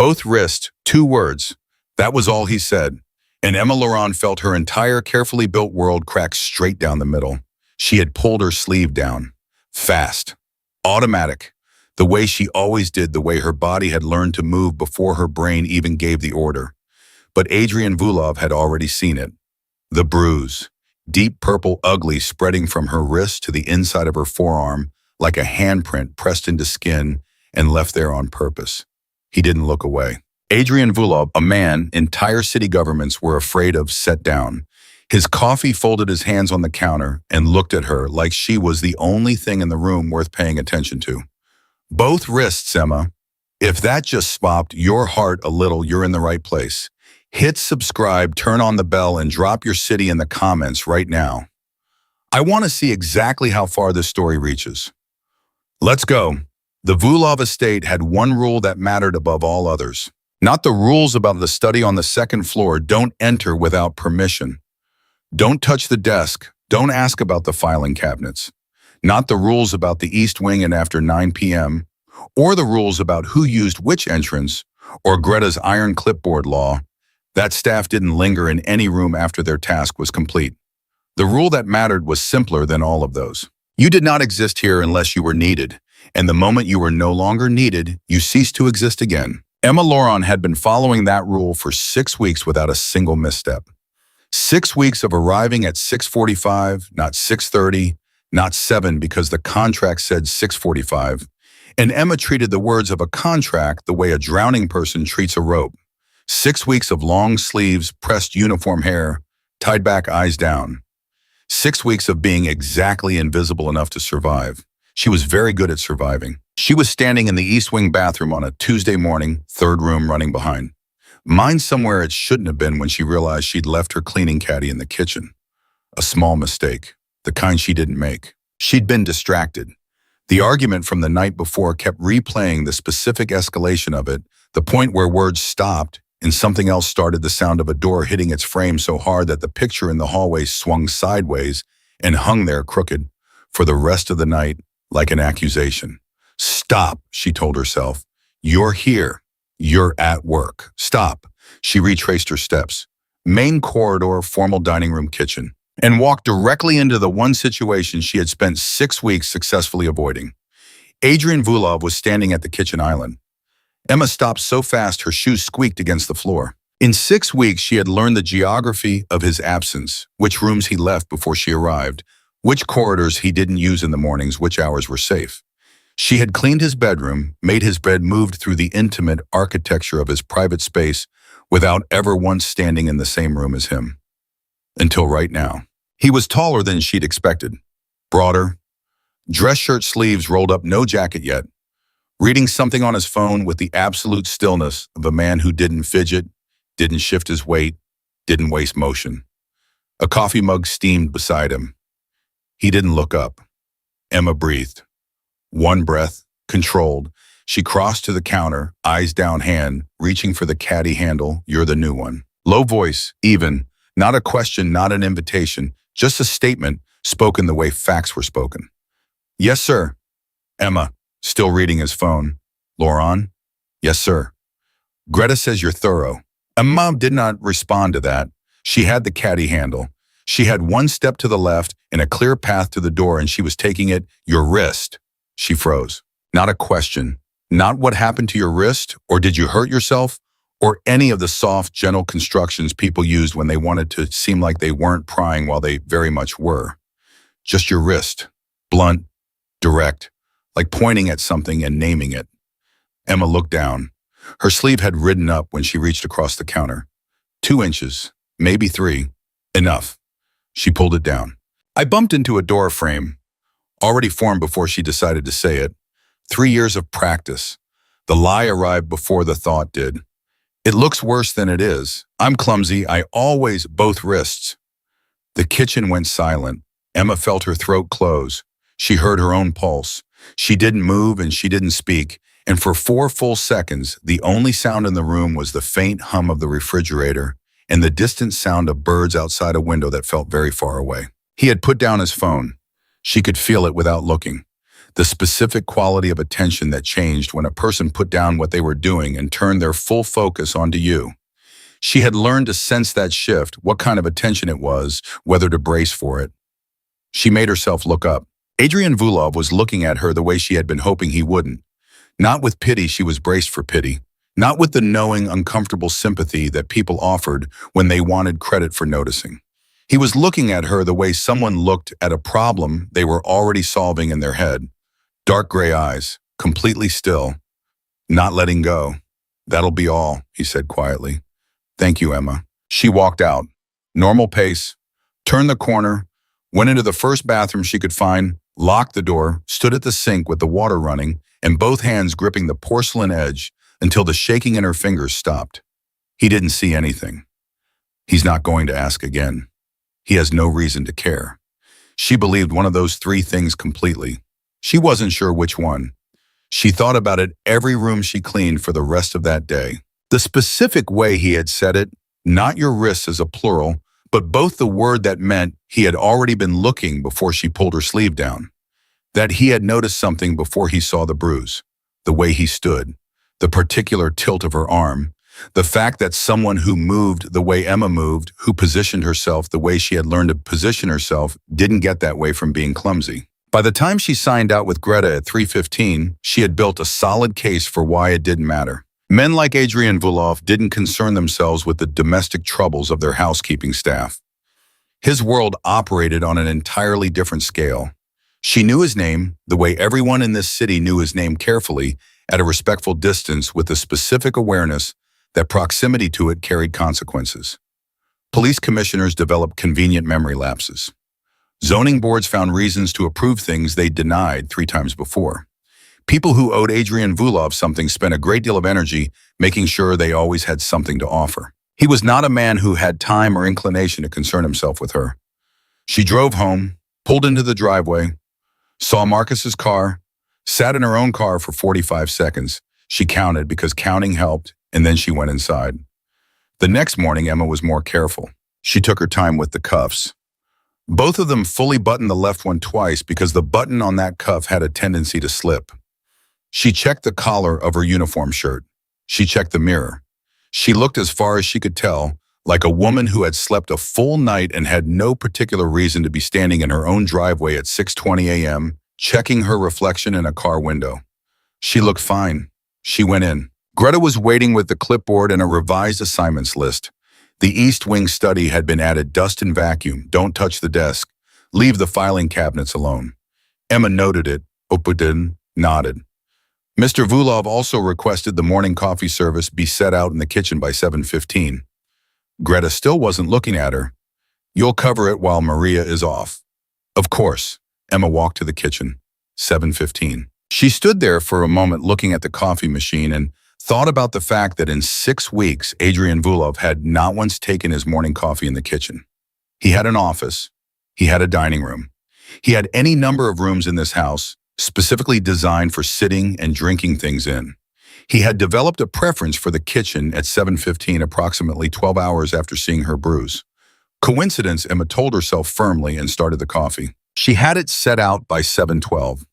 Both wrists, 2 words. That was all he said. And Emma Laurent felt her entire carefully built world crack straight down the middle. She had pulled her sleeve down. Fast. Automatic. The way she always did, the way her body had learned to move before her brain even gave the order. But Adrian Vulov had already seen it. The bruise. Deep purple ugly spreading from her wrist to the inside of her forearm like a handprint pressed into skin and left there on purpose. He didn't look away. Adrian Vulov, a man entire city governments were afraid of, sat down. His coffee folded his hands on the counter and looked at her like she was the only thing in the room worth paying attention to. Both wrists, Emma. If that just swapped your heart a little, you're in the right place. Hit subscribe, turn on the bell, and drop your city in the comments right now. I want to see exactly how far this story reaches. Let's go. The Vulov estate had one rule that mattered above all others. Not the rules about the study on the second floor. Don't enter without permission. Don't touch the desk. Don't ask about the filing cabinets. Not the rules about the East Wing and after 9 p.m., or the rules about who used which entrance, or Greta's iron clipboard law. That staff didn't linger in any room after their task was complete. The rule that mattered was simpler than all of those. You did not exist here unless you were needed, and the moment you were no longer needed, you ceased to exist again. Emma Laurent had been following that rule for 6 weeks without a single misstep. 6 weeks of arriving at 6:45, not 6:30, not 7 because the contract said 6:45, and Emma treated the words of a contract the way a drowning person treats a rope. 6 weeks of long sleeves, pressed uniform hair, tied back eyes down. 6 weeks of being exactly invisible enough to survive. She was very good at surviving. She was standing in the East Wing bathroom on a Tuesday morning, third room running behind. Mine somewhere it shouldn't have been when she realized she'd left her cleaning caddy in the kitchen. A small mistake, the kind she didn't make. She'd been distracted. The argument from the night before kept replaying the specific escalation of it, the point where words stopped and something else started, the sound of a door hitting its frame so hard that the picture in the hallway swung sideways and hung there crooked for the rest of the night like an accusation. Stop, she told herself. You're here. You're at work. Stop. She retraced her steps. Main corridor, formal dining room, kitchen, and walked directly into the one situation she had spent 6 weeks successfully avoiding. Adrian Vulov was standing at the kitchen island. Emma stopped so fast her shoes squeaked against the floor. In 6 weeks, she had learned the geography of his absence, which rooms he left before she arrived, which corridors he didn't use in the mornings, which hours were safe. She had cleaned his bedroom, made his bed, moved through the intimate architecture of his private space without ever once standing in the same room as him. Until right now. He was taller than she'd expected. Broader. Dress shirt sleeves rolled up, no jacket yet. Reading something on his phone with the absolute stillness of a man who didn't fidget, didn't shift his weight, didn't waste motion. A coffee mug steamed beside him. He didn't look up. Emma breathed. One breath, controlled, she crossed to the counter, eyes down, hand, reaching for the caddy handle. You're the new one. Low voice, even, not a question, not an invitation, just a statement spoken the way facts were spoken. Yes, sir. Emma, still reading his phone. Laurent? Yes, sir. Greta says you're thorough. Emma did not respond to that. She had the caddy handle. She had one step to the left and a clear path to the door, and she was taking it. Your wrist. She froze. Not a question. Not what happened to your wrist, or did you hurt yourself, or any of the soft, gentle constructions people used when they wanted to seem like they weren't prying while they very much were. Just your wrist. Blunt, direct, like pointing at something and naming it. Emma looked down. Her sleeve had ridden up when she reached across the counter. 2 inches, maybe 3. Enough. She pulled it down. I bumped into a door frame, already formed before she decided to say it. 3 years of practice. The lie arrived before the thought did. It looks worse than it is. I'm clumsy. I always, both wrists. The kitchen went silent. Emma felt her throat close. She heard her own pulse. She didn't move and she didn't speak. And for 4 full seconds, the only sound in the room was the faint hum of the refrigerator and the distant sound of birds outside a window that felt very far away. He had put down his phone. She could feel it without looking. The specific quality of attention that changed when a person put down what they were doing and turned their full focus onto you. She had learned to sense that shift, what kind of attention it was, whether to brace for it. She made herself look up. Adrian Vulov was looking at her the way she had been hoping he wouldn't. Not with pity, she was braced for pity. Not with the knowing, uncomfortable sympathy that people offered when they wanted credit for noticing. He was looking at her the way someone looked at a problem they were already solving in their head. Dark gray eyes, completely still, not letting go. "That'll be all," he said quietly. "Thank you, Emma." She walked out, normal pace, turned the corner, went into the first bathroom she could find, locked the door, stood at the sink with the water running, and both hands gripping the porcelain edge until the shaking in her fingers stopped. He didn't see anything. He's not going to ask again. He has no reason to care. She believed one of those three things completely. She wasn't sure which one. She thought about it every room she cleaned for the rest of that day. The specific way he had said it, not your wrists as a plural, but both the word that meant he had already been looking before she pulled her sleeve down. That he had noticed something before he saw the bruise, the way he stood, the particular tilt of her arm, the fact that someone who moved the way Emma moved, who positioned herself the way she had learned to position herself, didn't get that way from being clumsy. By the time she signed out with Greta at 3:15, she had built a solid case for why it didn't matter. Men like Adrian Vulov didn't concern themselves with the domestic troubles of their housekeeping staff. His world operated on an entirely different scale. She knew his name, the way everyone in this city knew his name carefully, at a respectful distance with the specific awareness that proximity to it carried consequences. Police commissioners developed convenient memory lapses. Zoning boards found reasons to approve things they denied 3 times before. People who owed Adrian Vulov something spent a great deal of energy making sure they always had something to offer. He was not a man who had time or inclination to concern himself with her. She drove home, pulled into the driveway, saw Marcus's car, sat in her own car for 45 seconds. She counted because counting helped, and then she went inside. The next morning, Emma was more careful. She took her time with the cuffs. Both of them fully buttoned the left one twice because the button on that cuff had a tendency to slip. She checked the collar of her uniform shirt. She checked the mirror. She looked as far as she could tell, like a woman who had slept a full night and had no particular reason to be standing in her own driveway at 6:20 a.m., checking her reflection in a car window. She looked fine. She went in. Greta was waiting with the clipboard and a revised assignments list. The East Wing study had been added: dust and vacuum, don't touch the desk, leave the filing cabinets alone. Emma noted it, opened, nodded. Mr. Vulov also requested the morning coffee service be set out in the kitchen by 7:15. Greta still wasn't looking at her. "You'll cover it while Maria is off." "Of course." Emma walked to the kitchen. 7:15. She stood there for a moment looking at the coffee machine and thought about the fact that in 6 weeks, Adrian Vulov had not once taken his morning coffee in the kitchen. He had an office. He had a dining room. He had any number of rooms in this house, specifically designed for sitting and drinking things in. He had developed a preference for the kitchen at 7:15, approximately 12 hours after seeing her bruise. Coincidence, Emma told herself firmly, and started the coffee. She had it set out by 7:12.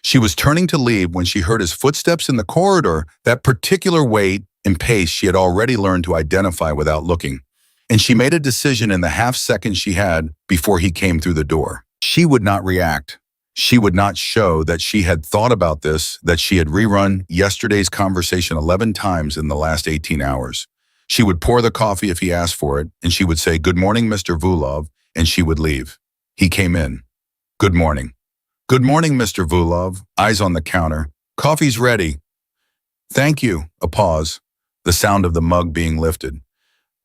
She was turning to leave when she heard his footsteps in the corridor, that particular weight and pace she had already learned to identify without looking. And she made a decision in the half second she had before he came through the door. She would not react. She would not show that she had thought about this, that she had rerun yesterday's conversation 11 times in the last 18 hours. She would pour the coffee if he asked for it, and she would say, "Good morning, Mr. Vulov," and she would leave. He came in. "Good morning." "Good morning, Mr. Vulov." Eyes on the counter. "Coffee's ready." "Thank you." A pause. The sound of the mug being lifted.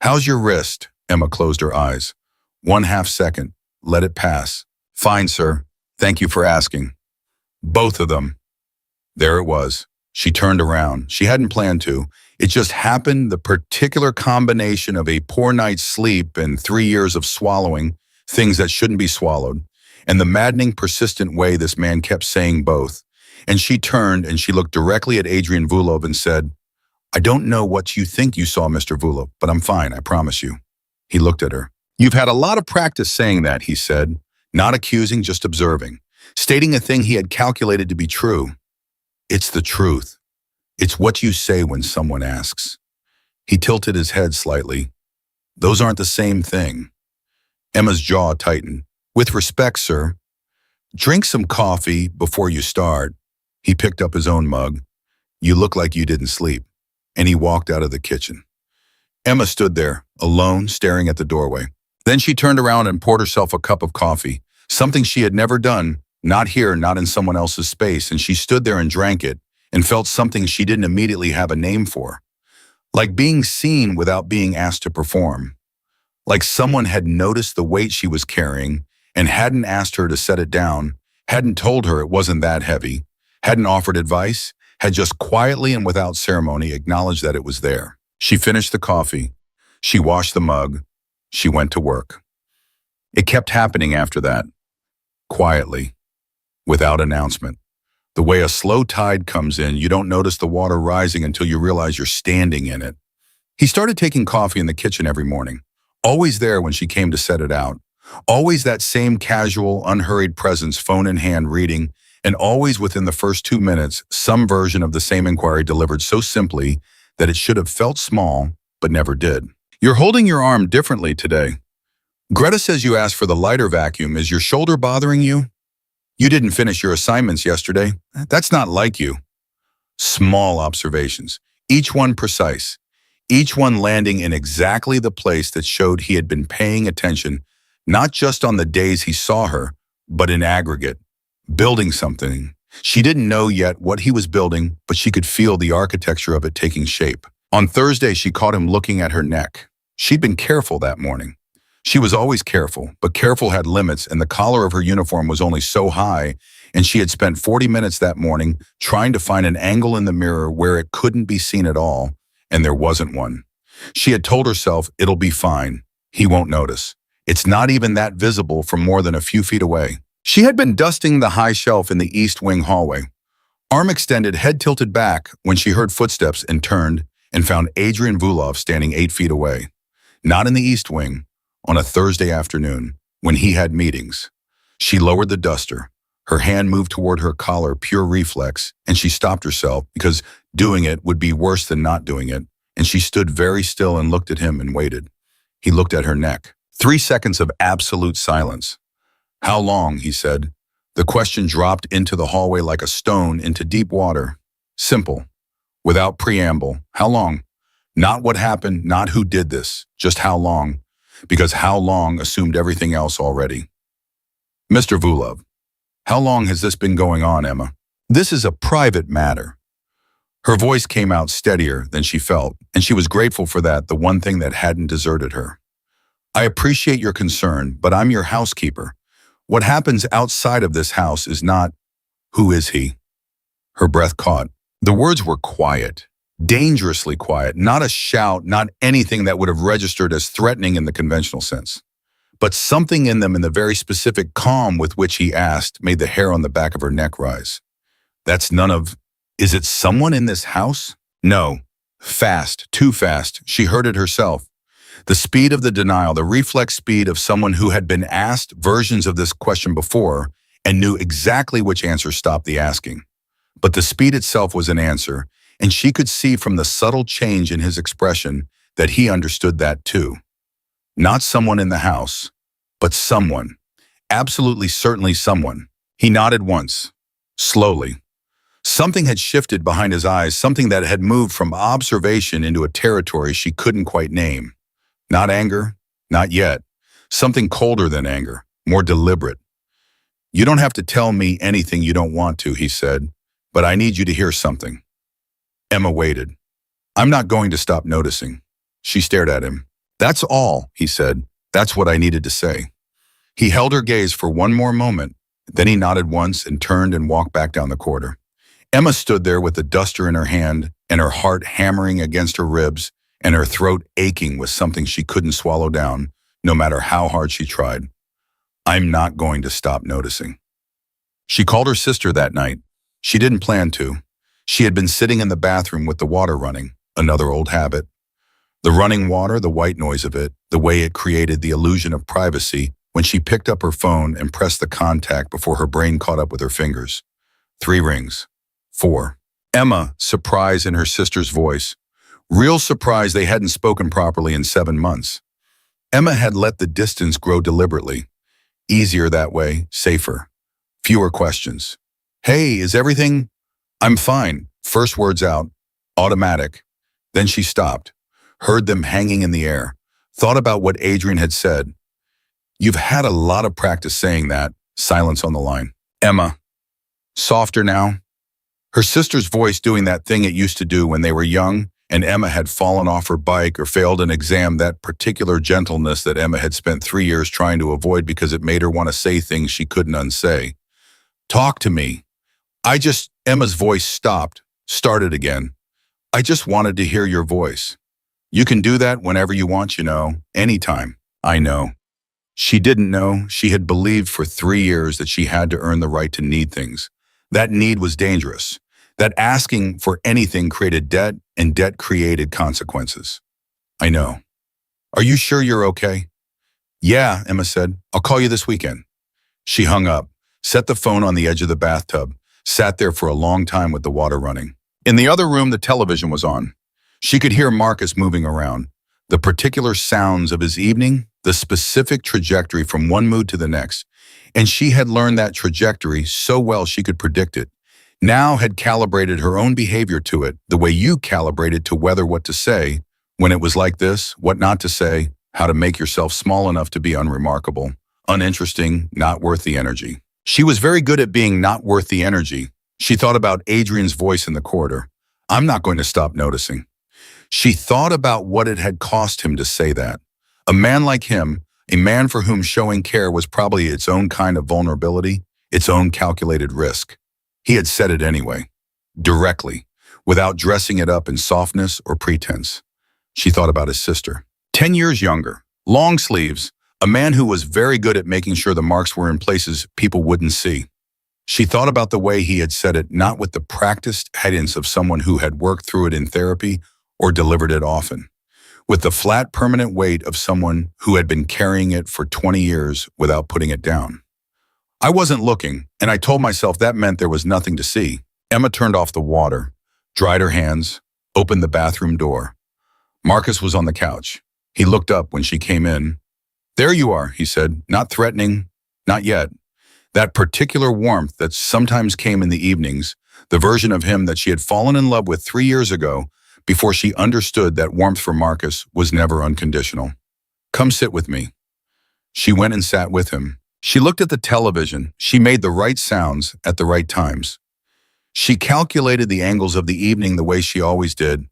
"How's your wrist?" Emma closed her eyes. 1/2 second. Let it pass. "Fine, sir. Thank you for asking." Both of them. There it was. She turned around. She hadn't planned to. It just happened, the particular combination of a poor night's sleep and 3 years of swallowing things that shouldn't be swallowed, and the maddening, persistent way this man kept saying both. And she turned and she looked directly at Adrian Vulov and said, "I don't know what you think you saw, Mr. Vulov, but I'm fine, I promise you." He looked at her. "You've had a lot of practice saying that," he said, not accusing, just observing. stating a thing he had calculated to be true. It's the truth. It's what you say when someone asks. He tilted his head slightly. Those aren't the same thing. Emma's jaw tightened. With respect, sir. Drink some coffee before you start. He picked up his own mug. You look like you didn't sleep. And he walked out of the kitchen. Emma stood there, alone, staring at the doorway. Then she turned around and poured herself a cup of coffee, something she had never done, not here, not in someone else's space, and she stood there and drank it and felt something she didn't immediately have a name for. Like being seen without being asked to perform. Like someone had noticed the weight she was carrying and hadn't asked her to set it down, hadn't told her it wasn't that heavy, hadn't offered advice, had just quietly and without ceremony acknowledged that it was there. She finished the coffee. She washed the mug. She went to work. It kept happening after that. Quietly. Without announcement. The way a slow tide comes in, you don't notice the water rising until you realize you're standing in it. He started taking coffee in the kitchen every morning. Always there when she came to set it out. Always that same casual, unhurried presence, phone in hand, reading, and always within the first 2 minutes, some version of the same inquiry delivered so simply that it should have felt small, but never did. You're holding your arm differently today. Greta says you asked for the lighter vacuum. Is your shoulder bothering you? You didn't finish your assignments yesterday. That's not like you. Small observations, each one precise, each one landing in exactly the place that showed he had been paying attention, not just on the days he saw her, but in aggregate, building something. She didn't know yet what he was building, but she could feel the architecture of it taking shape. On Thursday, she caught him looking at her neck. She'd been careful that morning. She was always careful, but careful had limits, and the collar of her uniform was only so high, and she had spent 40 minutes that morning trying to find an angle in the mirror where it couldn't be seen at all, and there wasn't one. She had told herself, it'll be fine. He won't notice. It's not even that visible from more than a few feet away. She had been dusting the high shelf in the East Wing hallway. Arm extended, head tilted back, when she heard footsteps and turned and found Adrian Vulov standing 8 feet away. Not in the East Wing, on a Thursday afternoon, when he had meetings. She lowered the duster. Her hand moved toward her collar, pure reflex, and she stopped herself because doing it would be worse than not doing it, and she stood very still and looked at him and waited. He looked at her neck. 3 seconds of absolute silence. How long, he said. The question dropped into the hallway like a stone into deep water. Simple. Without preamble. How long? Not what happened, not who did this, just how long. Because how long assumed everything else already. Mr. Vulov, how long has this been going on, Emma? This is a private matter. Her voice came out steadier than she felt, and she was grateful for that, the one thing that hadn't deserted her. I appreciate your concern, but I'm your housekeeper. What happens outside of this house is not, who is he? Her breath caught. The words were quiet. Dangerously quiet, not a shout, not anything that would have registered as threatening in the conventional sense. But something in them, in the very specific calm with which he asked, made the hair on the back of her neck rise. That's none of, is it someone in this house? No. Fast, too fast, she heard it herself. The speed of the denial, the reflex speed of someone who had been asked versions of this question before and knew exactly which answer stopped the asking. But the speed itself was an answer, and she could see from the subtle change in his expression that he understood that too. Not someone in the house, but someone. Absolutely certainly someone. He nodded once, slowly. Something had shifted behind his eyes, something that had moved from observation into a territory she couldn't quite name. Not anger, not yet. Something colder than anger, more deliberate. You don't have to tell me anything you don't want to, he said, but I need you to hear something. Emma waited. I'm not going to stop noticing. She stared at him. That's all, he said. That's what I needed to say. He held her gaze for one more moment. Then he nodded once and turned and walked back down the corridor. Emma stood there with the duster in her hand and her heart hammering against her ribs and her throat aching with something she couldn't swallow down, no matter how hard she tried. I'm not going to stop noticing. She called her sister that night. She didn't plan to. She had been sitting in the bathroom with the water running, another old habit. The running water, the white noise of it, the way it created the illusion of privacy when she picked up her phone and pressed the contact before her brain caught up with her fingers. 3 rings. 4. Emma, surprise in her sister's voice. Real surprise they hadn't spoken properly in 7 months. Emma had let the distance grow deliberately. Easier that way, safer. Fewer questions. Hey, is everything? I'm fine. First words out. Automatic. Then she stopped, heard them hanging in the air, thought about what Adrian had said. You've had a lot of practice saying that. Silence on the line. Emma. Softer now. Her sister's voice doing that thing it used to do when they were young and Emma had fallen off her bike or failed an exam, that particular gentleness that Emma had spent 3 years trying to avoid because it made her want to say things she couldn't unsay. Talk to me. Emma's voice stopped, started again. I just wanted to hear your voice. You can do that whenever you want, anytime. I know. She didn't know. She had believed for 3 years that she had to earn the right to need things. That need was dangerous. That asking for anything created debt, and debt created consequences. I know. Are you sure you're okay? Yeah, Emma said. I'll call you this weekend. She hung up, set the phone on the edge of the bathtub, sat there for a long time with the water running. In the other room, the television was on. She could hear Marcus moving around, the particular sounds of his evening, the specific trajectory from one mood to the next. And she had learned that trajectory so well she could predict it. Now had calibrated her own behavior to it, the way you calibrated to whether what to say, when it was like this, what not to say, how to make yourself small enough to be unremarkable, uninteresting, not worth the energy. She was very good at being not worth the energy. She thought about Adrian's voice in the corridor. I'm not going to stop noticing. She thought about what it had cost him to say that. A man like him, a man for whom showing care was probably its own kind of vulnerability, its own calculated risk. He had said it anyway, directly, without dressing it up in softness or pretense. She thought about his sister. 10 years younger, long sleeves, a man who was very good at making sure the marks were in places people wouldn't see. She thought about the way he had said it, not with the practiced cadence of someone who had worked through it in therapy or delivered it often, with the flat, permanent weight of someone who had been carrying it for 20 years without putting it down. I wasn't looking, and I told myself that meant there was nothing to see. Emma turned off the water, dried her hands, opened the bathroom door. Marcus was on the couch. He looked up when she came in. There you are, he said, not threatening, not yet. That particular warmth that sometimes came in the evenings, the version of him that she had fallen in love with 3 years ago, before she understood that warmth for Marcus was never unconditional. Come sit with me. She went and sat with him. She looked at the television. She made the right sounds at the right times. She calculated the angles of the evening the way she always did,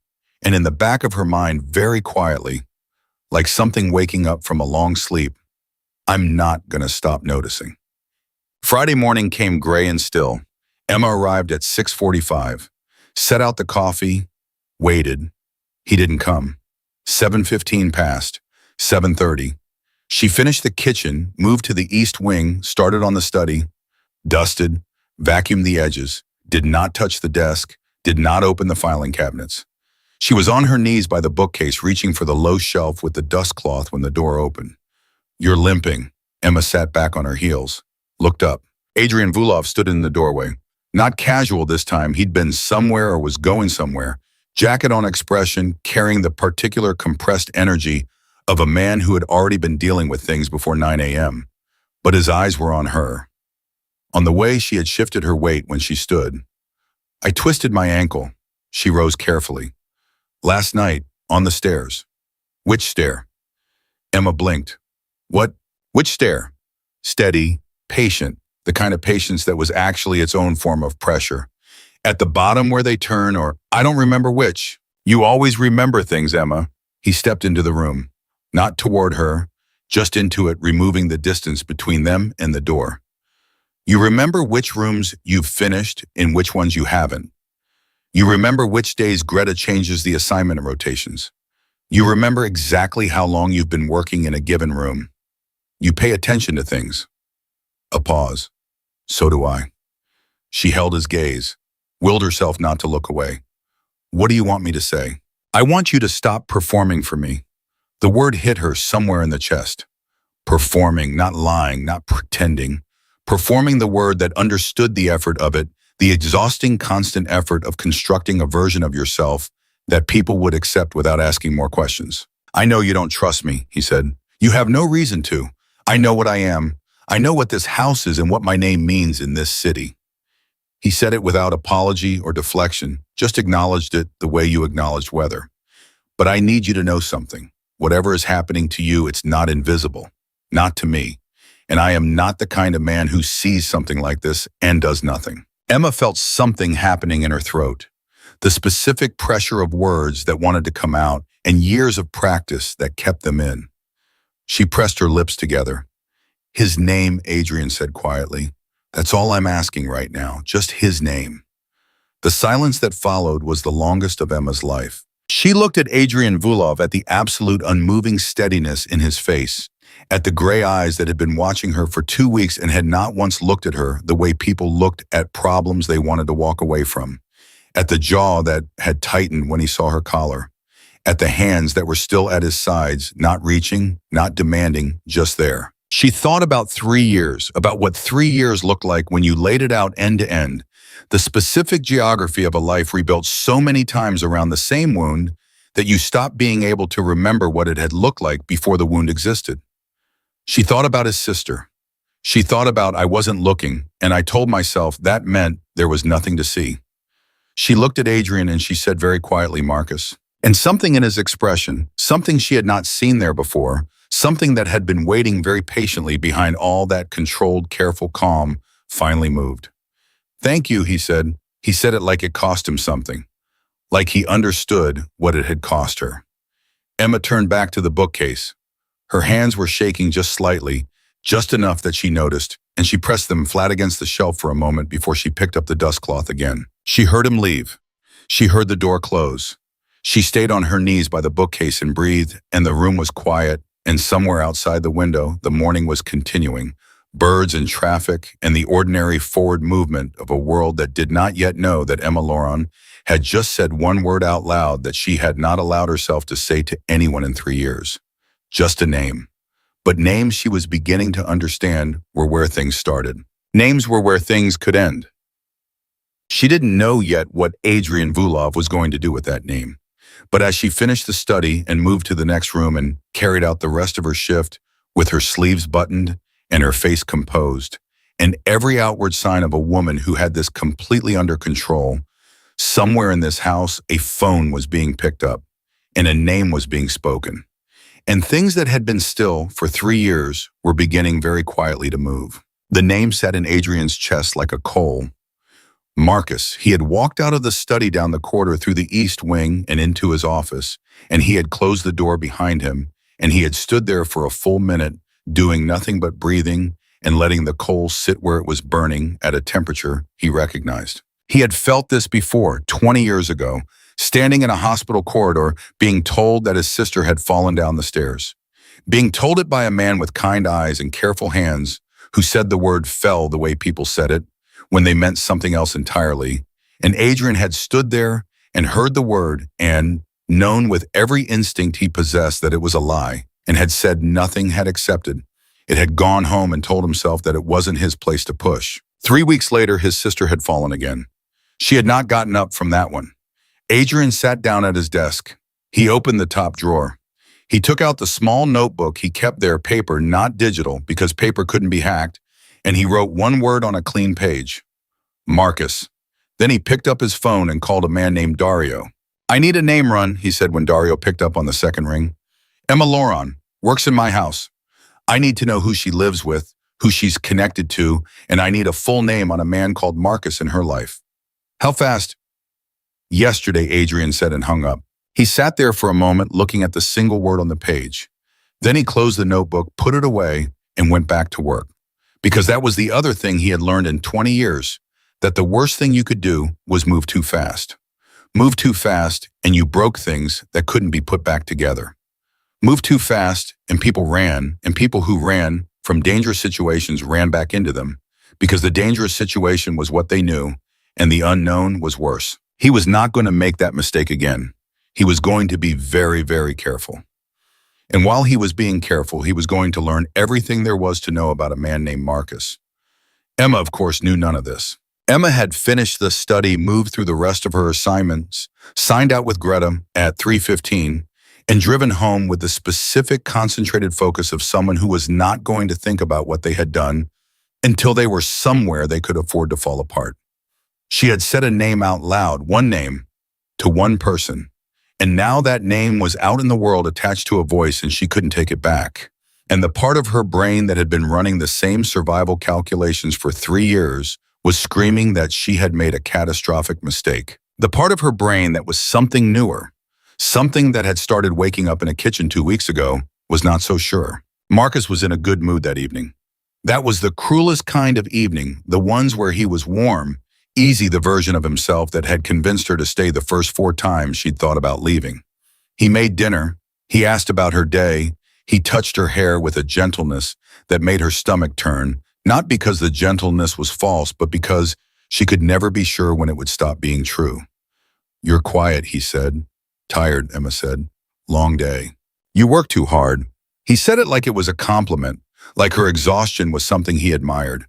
and in the back of her mind, very quietly, like something waking up from a long sleep, I'm not going to stop noticing. Friday morning came gray and still. Emma arrived at 6:45, set out the coffee, waited. He didn't come. 7:15 passed, 7:30. She finished the kitchen, moved to the east wing, started on the study, dusted, vacuumed the edges, did not touch the desk, did not open the filing cabinets. She was on her knees by the bookcase, reaching for the low shelf with the dust cloth when the door opened. You're limping. Emma sat back on her heels, looked up. Adrian Vulov stood in the doorway. Not casual this time, he'd been somewhere or was going somewhere. Jacket on expression, carrying the particular compressed energy of a man who had already been dealing with things before 9 a.m. But his eyes were on her. On the way, she had shifted her weight when she stood. I twisted my ankle. She rose carefully. Last night, on the stairs. Which stair? Emma blinked. What? Which stair? Steady, patient, the kind of patience that was actually its own form of pressure. At the bottom where they turn, or I don't remember which. You always remember things, Emma. He stepped into the room. Not toward her, just into it, removing the distance between them and the door. You remember which rooms you've finished and which ones you haven't. You remember which days Greta changes the assignment rotations. You remember exactly how long you've been working in a given room. You pay attention to things. A pause. So do I. She held his gaze, willed herself not to look away. What do you want me to say? I want you to stop performing for me. The word hit her somewhere in the chest. Performing, not lying, not pretending. Performing the word that understood the effort of it, the exhausting constant effort of constructing a version of yourself that people would accept without asking more questions. I know you don't trust me, he said. You have no reason to. I know what I am. I know what this house is and what my name means in this city. He said it without apology or deflection, just acknowledged it the way you acknowledged weather. But I need you to know something. Whatever is happening to you, it's not invisible. Not to me. And I am not the kind of man who sees something like this and does nothing. Emma felt something happening in her throat. The specific pressure of words that wanted to come out and years of practice that kept them in. She pressed her lips together. His name, Adrian said quietly. That's all I'm asking right now, just his name. The silence that followed was the longest of Emma's life. She looked at Adrian Vulov, at the absolute unmoving steadiness in his face, at the gray eyes that had been watching her for 2 weeks and had not once looked at her the way people looked at problems they wanted to walk away from, at the jaw that had tightened when he saw her collar, at the hands that were still at his sides, not reaching, not demanding, just there. She thought about 3 years, about what 3 years looked like when you laid it out end to end, the specific geography of a life rebuilt so many times around the same wound that you stopped being able to remember what it had looked like before the wound existed. She thought about his sister. She thought about I wasn't looking, and I told myself that meant there was nothing to see. She looked at Adrian and she said very quietly, Marcus. And something in his expression, something she had not seen there before, something that had been waiting very patiently behind all that controlled, careful calm, finally moved. Thank you, he said. He said it like it cost him something, like he understood what it had cost her. Emma turned back to the bookcase. Her hands were shaking just slightly, just enough that she noticed, and she pressed them flat against the shelf for a moment before she picked up the dustcloth again. She heard him leave. She heard the door close. She stayed on her knees by the bookcase and breathed, and the room was quiet, and somewhere outside the window, the morning was continuing. Birds and traffic and the ordinary forward movement of a world that did not yet know that Emma Laurent had just said one word out loud that she had not allowed herself to say to anyone in 3 years. Just a name. But names she was beginning to understand were where things started. Names were where things could end. She didn't know yet what Adrian Vulov was going to do with that name. But as she finished the study and moved to the next room and carried out the rest of her shift with her sleeves buttoned and her face composed, and every outward sign of a woman who had this completely under control, somewhere in this house, a phone was being picked up and a name was being spoken. And things that had been still for 3 years were beginning very quietly to move. The name sat in Adrian's chest like a coal. Marcus. He had walked out of the study down the corridor through the east wing and into his office, and he had closed the door behind him, and he had stood there for a full minute, doing nothing but breathing and letting the coal sit where it was burning at a temperature he recognized. He had felt this before, 20 years ago, standing in a hospital corridor, being told that his sister had fallen down the stairs. Being told it by a man with kind eyes and careful hands who said the word fell the way people said it, when they meant something else entirely. And Adrian had stood there and heard the word and known with every instinct he possessed that it was a lie, and had said nothing, had accepted. It had gone home and told himself that it wasn't his place to push. 3 weeks later, his sister had fallen again. She had not gotten up from that one. Adrian sat down at his desk. He opened the top drawer. He took out the small notebook he kept there, paper, not digital, because paper couldn't be hacked, and he wrote one word on a clean page. Marcus. Then he picked up his phone and called a man named Dario. I need a name run, he said when Dario picked up on the second ring. Emma Laurent, works in my house. I need to know who she lives with, who she's connected to, and I need a full name on a man called Marcus in her life. How fast? Yesterday, Adrian said and hung up. He sat there for a moment looking at the single word on the page. Then he closed the notebook, put it away, and went back to work. Because that was the other thing he had learned in 20 years, that the worst thing you could do was move too fast. Move too fast, and you broke things that couldn't be put back together. Move too fast, and people ran, and people who ran from dangerous situations ran back into them, because the dangerous situation was what they knew, and the unknown was worse. He was not going to make that mistake again. He was going to be very, very careful. And while he was being careful, he was going to learn everything there was to know about a man named Marcus. Emma, of course, knew none of this. Emma had finished the study, moved through the rest of her assignments, signed out with Greta at 3:15, and driven home with the specific concentrated focus of someone who was not going to think about what they had done until they were somewhere they could afford to fall apart. She had said a name out loud, one name, to one person, and now that name was out in the world attached to a voice and she couldn't take it back. And the part of her brain that had been running the same survival calculations for 3 years was screaming that she had made a catastrophic mistake. The part of her brain that was something newer, something that had started waking up in a kitchen 2 weeks ago, was not so sure. Marcus was in a good mood that evening. That was the cruelest kind of evening, the ones where he was warm, easy, the version of himself that had convinced her to stay the first 4 times she'd thought about leaving. He made dinner. He asked about her day. He touched her hair with a gentleness that made her stomach turn, not because the gentleness was false, but because she could never be sure when it would stop being true. "You're quiet," he said. "Tired," Emma said. "Long day." "You work too hard." He said it like it was a compliment, like her exhaustion was something he admired.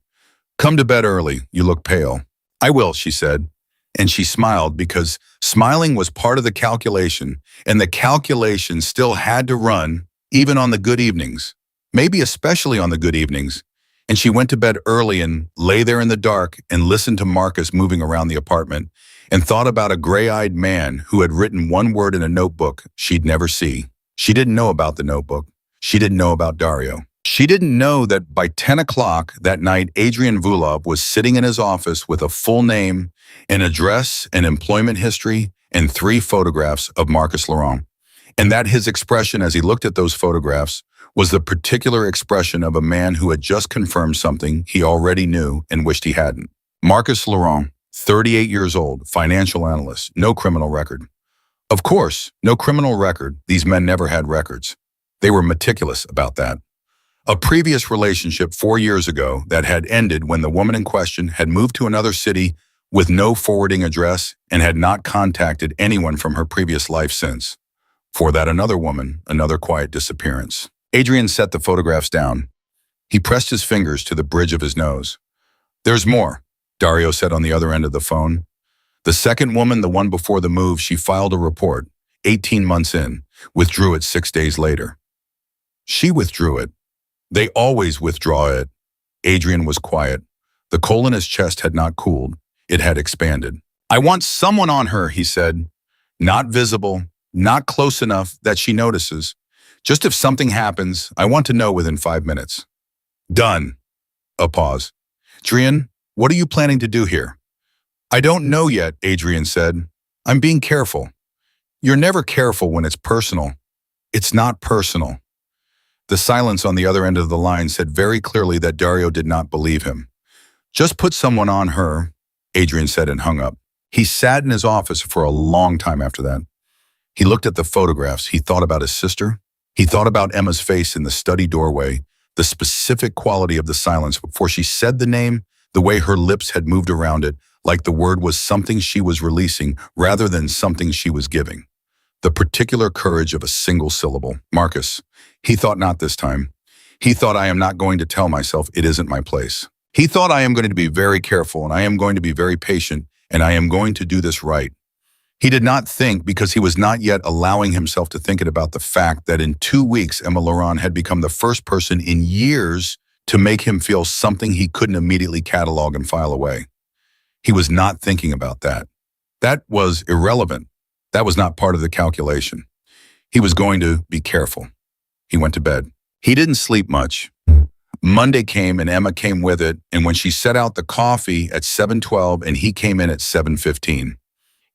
"Come to bed early. You look pale." "I will," she said. And she smiled because smiling was part of the calculation, and the calculation still had to run even on the good evenings, maybe especially on the good evenings. And she went to bed early and lay there in the dark and listened to Marcus moving around the apartment and thought about a gray-eyed man who had written one word in a notebook she'd never see. She didn't know about the notebook. She didn't know about Dario. She didn't know that by 10 o'clock that night, Adrian Vulov was sitting in his office with a full name, an address, an employment history, and 3 photographs of Marcus Laurent. And that his expression as he looked at those photographs was the particular expression of a man who had just confirmed something he already knew and wished he hadn't. Marcus Laurent, 38 years old, financial analyst, no criminal record. Of course, no criminal record. These men never had records. They were meticulous about that. A previous relationship 4 years ago that had ended when the woman in question had moved to another city with no forwarding address and had not contacted anyone from her previous life since. For that another woman, another quiet disappearance. Adrian set the photographs down. He pressed his fingers to the bridge of his nose. "There's more," Dario said on the other end of the phone. "The second woman, the one before the move, she filed a report, 18 months in, withdrew it 6 days later." She withdrew it. They always withdraw it. Adrian was quiet. The coal in his chest had not cooled. It had expanded. "I want someone on her," he said. "Not visible, not close enough that she notices. Just if something happens, I want to know within 5 minutes." "Done." A pause. "Adrian, what are you planning to do here?" "I don't know yet," Adrian said. "I'm being careful." "You're never careful when it's personal." "It's not personal." The silence on the other end of the line said very clearly that Dario did not believe him. "Just put someone on her," Adrian said and hung up. He sat in his office for a long time after that. He looked at the photographs. He thought about his sister. He thought about Emma's face in the study doorway, the specific quality of the silence before she said the name, the way her lips had moved around it, like the word was something she was releasing rather than something she was giving. The particular courage of a single syllable. "Marcus." He thought not this time. He thought, "I am not going to tell myself it isn't my place." He thought, "I am going to be very careful and I am going to be very patient and I am going to do this right." He did not think, because he was not yet allowing himself to think it, about the fact that in 2 weeks, Emma Laurent had become the first person in years to make him feel something he couldn't immediately catalog and file away. He was not thinking about that. That was irrelevant. That was not part of the calculation. He was going to be careful. He went to bed. He didn't sleep much. Monday came and Emma came with it, and when she set out the coffee at 7:12 and he came in at 7:15.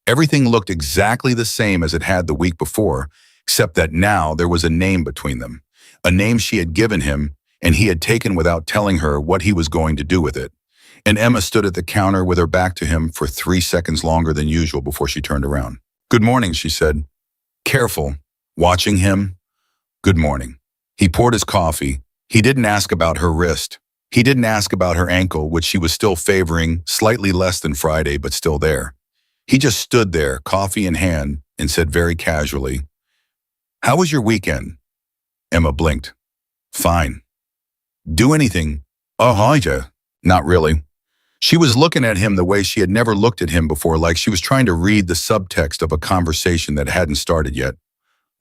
Everything looked exactly the same as it had the week before, except that now there was a name between them, a name she had given him and he had taken without telling her what he was going to do with it. And Emma stood at the counter with her back to him for 3 seconds longer than usual before she turned around. "Good morning," she said. Careful, watching him. "Good morning." He poured his coffee. He didn't ask about her wrist. He didn't ask about her ankle, which she was still favoring, slightly less than Friday, but still there. He just stood there, coffee in hand, and said very casually, "How was your weekend?" Emma blinked. Fine. Do anything. Oh, Haja. Not really. She was looking at him the way she had never looked at him before, like she was trying to read the subtext of a conversation that hadn't started yet.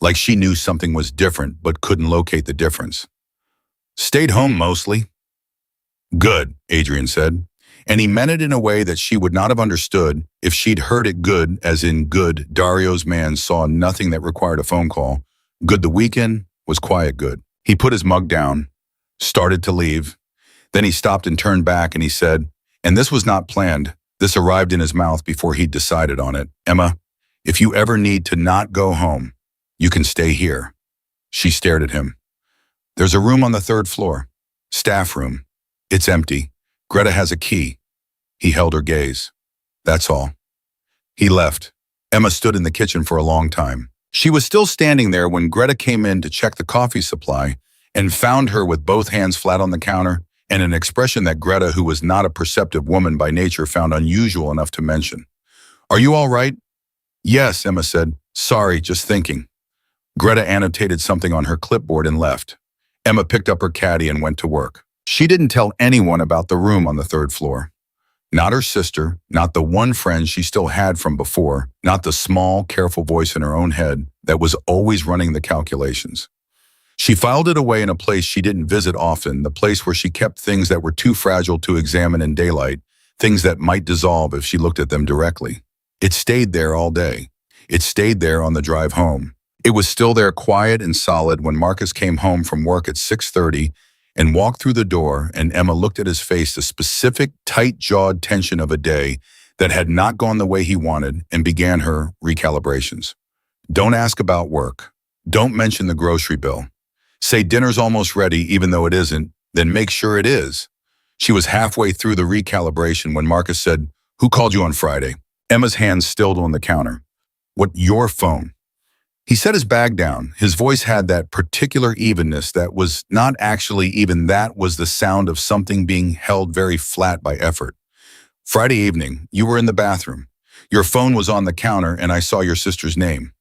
Like she knew something was different but couldn't locate the difference. Stayed home mostly. Good, Adrian said, and he meant it in a way that she would not have understood if she'd heard it good, as in good. Dario's man saw nothing that required a phone call. Good the weekend was quiet good. He put his mug down, started to leave. Then he stopped and turned back and he said, and this was not planned. This arrived in his mouth before he'd decided on it. Emma, if you ever need to not go home, you can stay here. She stared at him. There's a room on the 3rd floor. Staff room. It's empty. Greta has a key. He held her gaze. That's all. He left. Emma stood in the kitchen for a long time. She was still standing there when Greta came in to check the coffee supply and found her with both hands flat on the counter and an expression that Greta, who was not a perceptive woman by nature, found unusual enough to mention. Are you all right? Yes, Emma said. Sorry, just thinking. Greta annotated something on her clipboard and left. Emma picked up her caddy and went to work. She didn't tell anyone about the room on the 3rd floor. Not her sister, not the one friend she still had from before, not the small, careful voice in her own head that was always running the calculations. She filed it away in a place she didn't visit often, the place where she kept things that were too fragile to examine in daylight, things that might dissolve if she looked at them directly. It stayed there all day. It stayed there on the drive home. It was still there, quiet and solid, when Marcus came home from work at 6:30 and walked through the door, and Emma looked at his face, the specific, tight-jawed tension of a day that had not gone the way he wanted, and began her recalibrations. Don't ask about work. Don't mention the grocery bill. Say dinner's almost ready even though it isn't, then make sure it is. She was halfway through the recalibration when Marcus said, Who called you on Friday? Emma's hands stilled on the counter. What, your phone? He set his bag down. His voice had that particular evenness that was not actually even that, was the sound of something being held very flat by effort. Friday evening, you were in the bathroom. Your phone was on the counter and I saw your sister's name.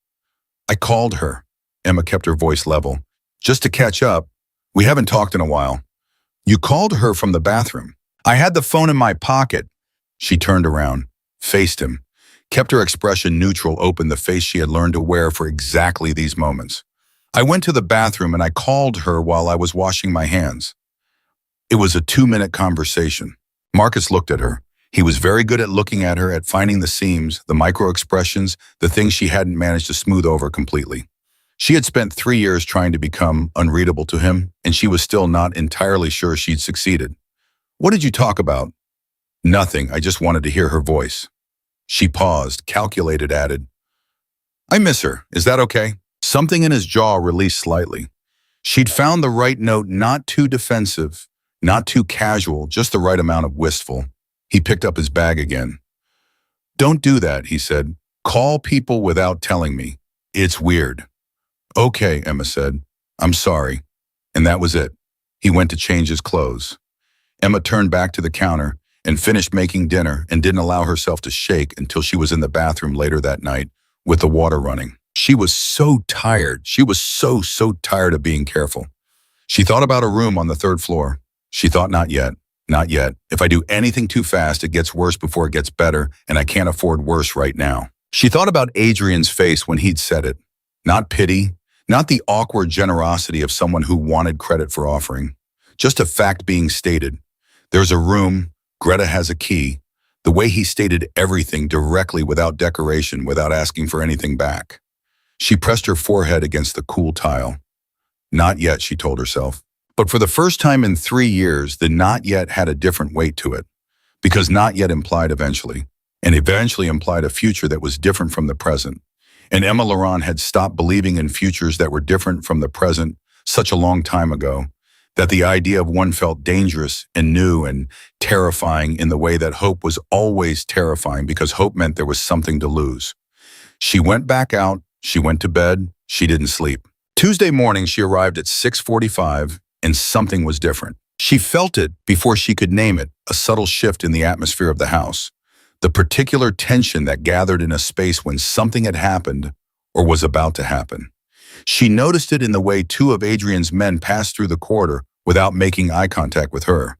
I called her. Emma kept her voice level. Just to catch up. We haven't talked in a while. You called her from the bathroom. I had the phone in my pocket. She turned around, faced him, kept her expression neutral, open, the face she had learned to wear for exactly these moments. I went to the bathroom and I called her while I was washing my hands. It was a 2-minute conversation. Marcus looked at her. He was very good at looking at her, at finding the seams, the micro-expressions, the things she hadn't managed to smooth over completely. She had spent 3 years trying to become unreadable to him, and she was still not entirely sure she'd succeeded. What did you talk about? Nothing, I just wanted to hear her voice. She paused, calculated, added, I miss her, is that okay? Something in his jaw released slightly. She'd found the right note, not too defensive, not too casual, just the right amount of wistful. He picked up his bag again. Don't do that, he said. Call people without telling me. It's weird. Okay, Emma said. I'm sorry. And that was it. He went to change his clothes. Emma turned back to the counter and finished making dinner and didn't allow herself to shake until she was in the bathroom later that night with the water running. She was so tired. She was so tired of being careful. She thought about a room on the 3rd floor. She thought, not yet. Not yet. If I do anything too fast, it gets worse before it gets better, and I can't afford worse right now. She thought about Adrian's face when he'd said it. Not pity, not the awkward generosity of someone who wanted credit for offering. Just a fact being stated. There's a room, Greta has a key. The way he stated everything directly, without decoration, without asking for anything back. She pressed her forehead against the cool tile. Not yet, she told herself. But for the first time in 3 years, the not yet had a different weight to it. Because not yet implied eventually, and eventually implied a future that was different from the present. And Emma Laurent had stopped believing in futures that were different from the present such a long time ago, that the idea of one felt dangerous and new and terrifying in the way that hope was always terrifying, because hope meant there was something to lose. She went back out, she went to bed, she didn't sleep. Tuesday morning, she arrived at 6:45, and something was different. She felt it before she could name it, a subtle shift in the atmosphere of the house, the particular tension that gathered in a space when something had happened or was about to happen. She noticed it in the way two of Adrian's men passed through the corridor without making eye contact with her,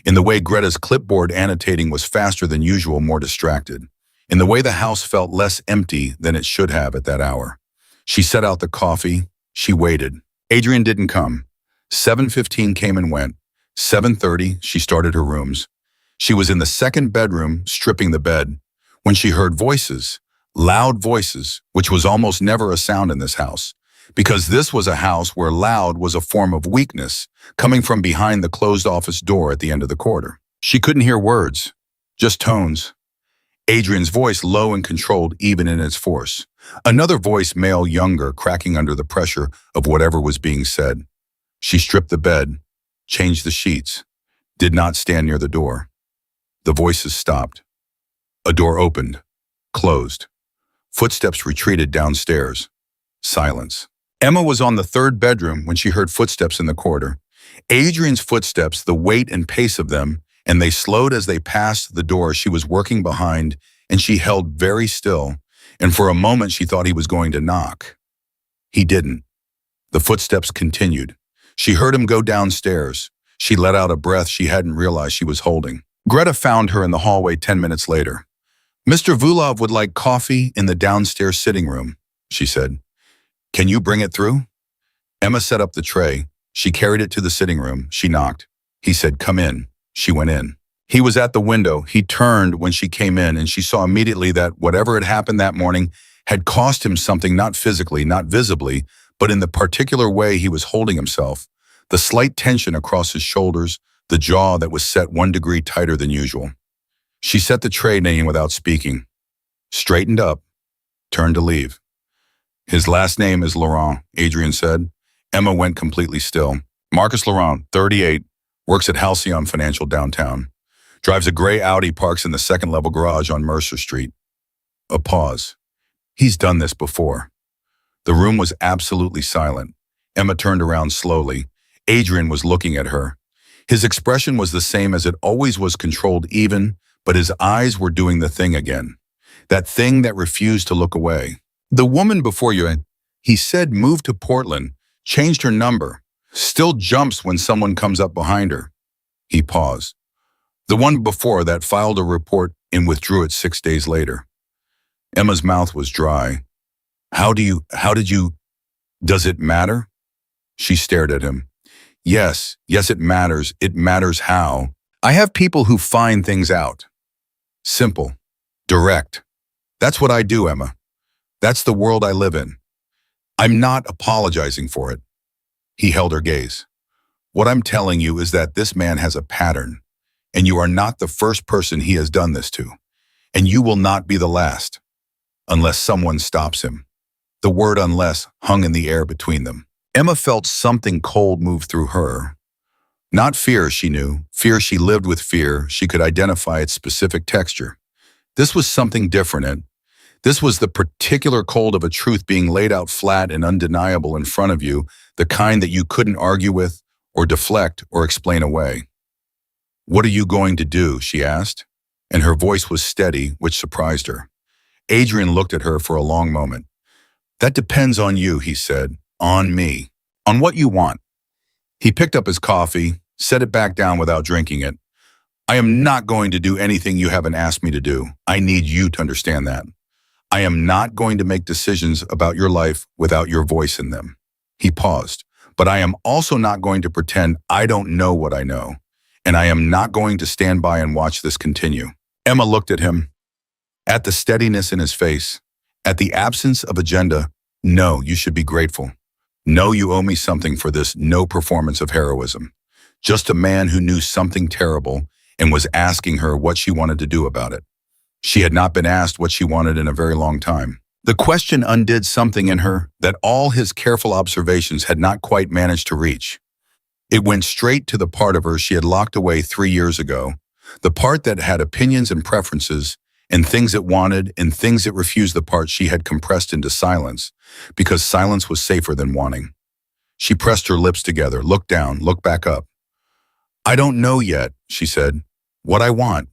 in the way Greta's clipboard annotating was faster than usual, more distracted, in the way the house felt less empty than it should have at that hour. She set out the coffee. She waited. Adrian didn't come. 7:15 came and went. 7:30, she started her rooms. She was in the second bedroom, stripping the bed, when she heard voices, loud voices, which was almost never a sound in this house, because this was a house where loud was a form of weakness, coming from behind the closed office door at the end of the corridor. She couldn't hear words, just tones. Adrian's voice low and controlled even in its force. Another voice, male, younger, cracking under the pressure of whatever was being said. She stripped the bed, changed the sheets, did not stand near the door. The voices stopped. A door opened, closed. Footsteps retreated downstairs. Silence. Emma was on the third bedroom when she heard footsteps in the corridor. Adrian's footsteps, the weight and pace of them, and they slowed as they passed the door she was working behind, and she held very still, and for a moment she thought he was going to knock. He didn't. The footsteps continued. She heard him go downstairs. She let out a breath she hadn't realized she was holding. Greta found her in the hallway 10 minutes later. "Mr. Vulov would like coffee in the downstairs sitting room," she said. "Can you bring it through?" Emma set up the tray. She carried it to the sitting room. She knocked. He said, "Come in." She went in. He was at the window. He turned when she came in, and she saw immediately that whatever had happened that morning had cost him something, not physically, not visibly, but in the particular way he was holding himself, the slight tension across his shoulders, the jaw that was set 1 degree tighter than usual. She set the tray name without speaking, straightened up, turned to leave. "His last name is Laurent," Adrian said. Emma went completely still. "Marcus Laurent, 38, works at Halcyon Financial downtown. Drives a gray Audi, parks in the second-level garage on Mercer Street." A pause. He's done this before. The room was absolutely silent. Emma turned around slowly. Adrian was looking at her. His expression was the same as it always was, controlled even, but his eyes were doing the thing again. That thing that refused to look away. "The woman before you," he said, "moved to Portland, changed her number, still jumps when someone comes up behind her." He paused. "The one before that filed a report and withdrew it 6 days later." Emma's mouth was dry. How did you, does it matter?" She stared at him. Yes, it matters. It matters how. I have people who find things out. Simple. Direct. That's what I do, Emma. That's the world I live in. I'm not apologizing for it." He held her gaze. "What I'm telling you is that this man has a pattern, and you are not the first person he has done this to, and you will not be the last, unless someone stops him." The word "unless" hung in the air between them. Emma felt something cold move through her. Not fear, she knew. Fear, she lived with fear. She could identify its specific texture. This was something different. This was the particular cold of a truth being laid out flat and undeniable in front of you, the kind that you couldn't argue with, or deflect, or explain away. "What are you going to do?" she asked, and her voice was steady, which surprised her. Adrian looked at her for a long moment. "That depends on you," he said. "On me. On what you want." He picked up his coffee, set it back down without drinking it. "I am not going to do anything you haven't asked me to do. I need you to understand that. I am not going to make decisions about your life without your voice in them." He paused. "But I am also not going to pretend I don't know what I know, and I am not going to stand by and watch this continue." Emma looked at him, at the steadiness in his face, at the absence of agenda. "No, you should be grateful. No, you owe me something for this no performance of heroism. Just a man who knew something terrible and was asking her what she wanted to do about it." She had not been asked what she wanted in a very long time. The question undid something in her that all his careful observations had not quite managed to reach. It went straight to the part of her she had locked away 3 years ago, the part that had opinions and preferences, and things it wanted and things it refused, the part she had compressed into silence, because silence was safer than wanting. She pressed her lips together, looked down, looked back up. "I don't know yet," she said, "what I want."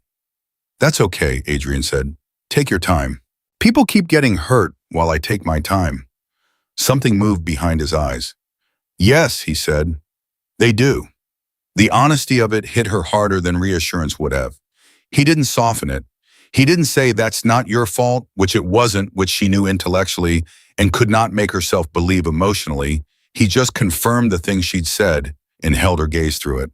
"That's okay," Adrian said. "Take your time. People keep getting hurt while I take my time." Something moved behind his eyes. Yes, he said. They do. The honesty of it hit her harder than reassurance would have. He didn't soften it. He didn't say that's not your fault, which it wasn't, which she knew intellectually and could not make herself believe emotionally. He just confirmed the thing she'd said and held her gaze through it.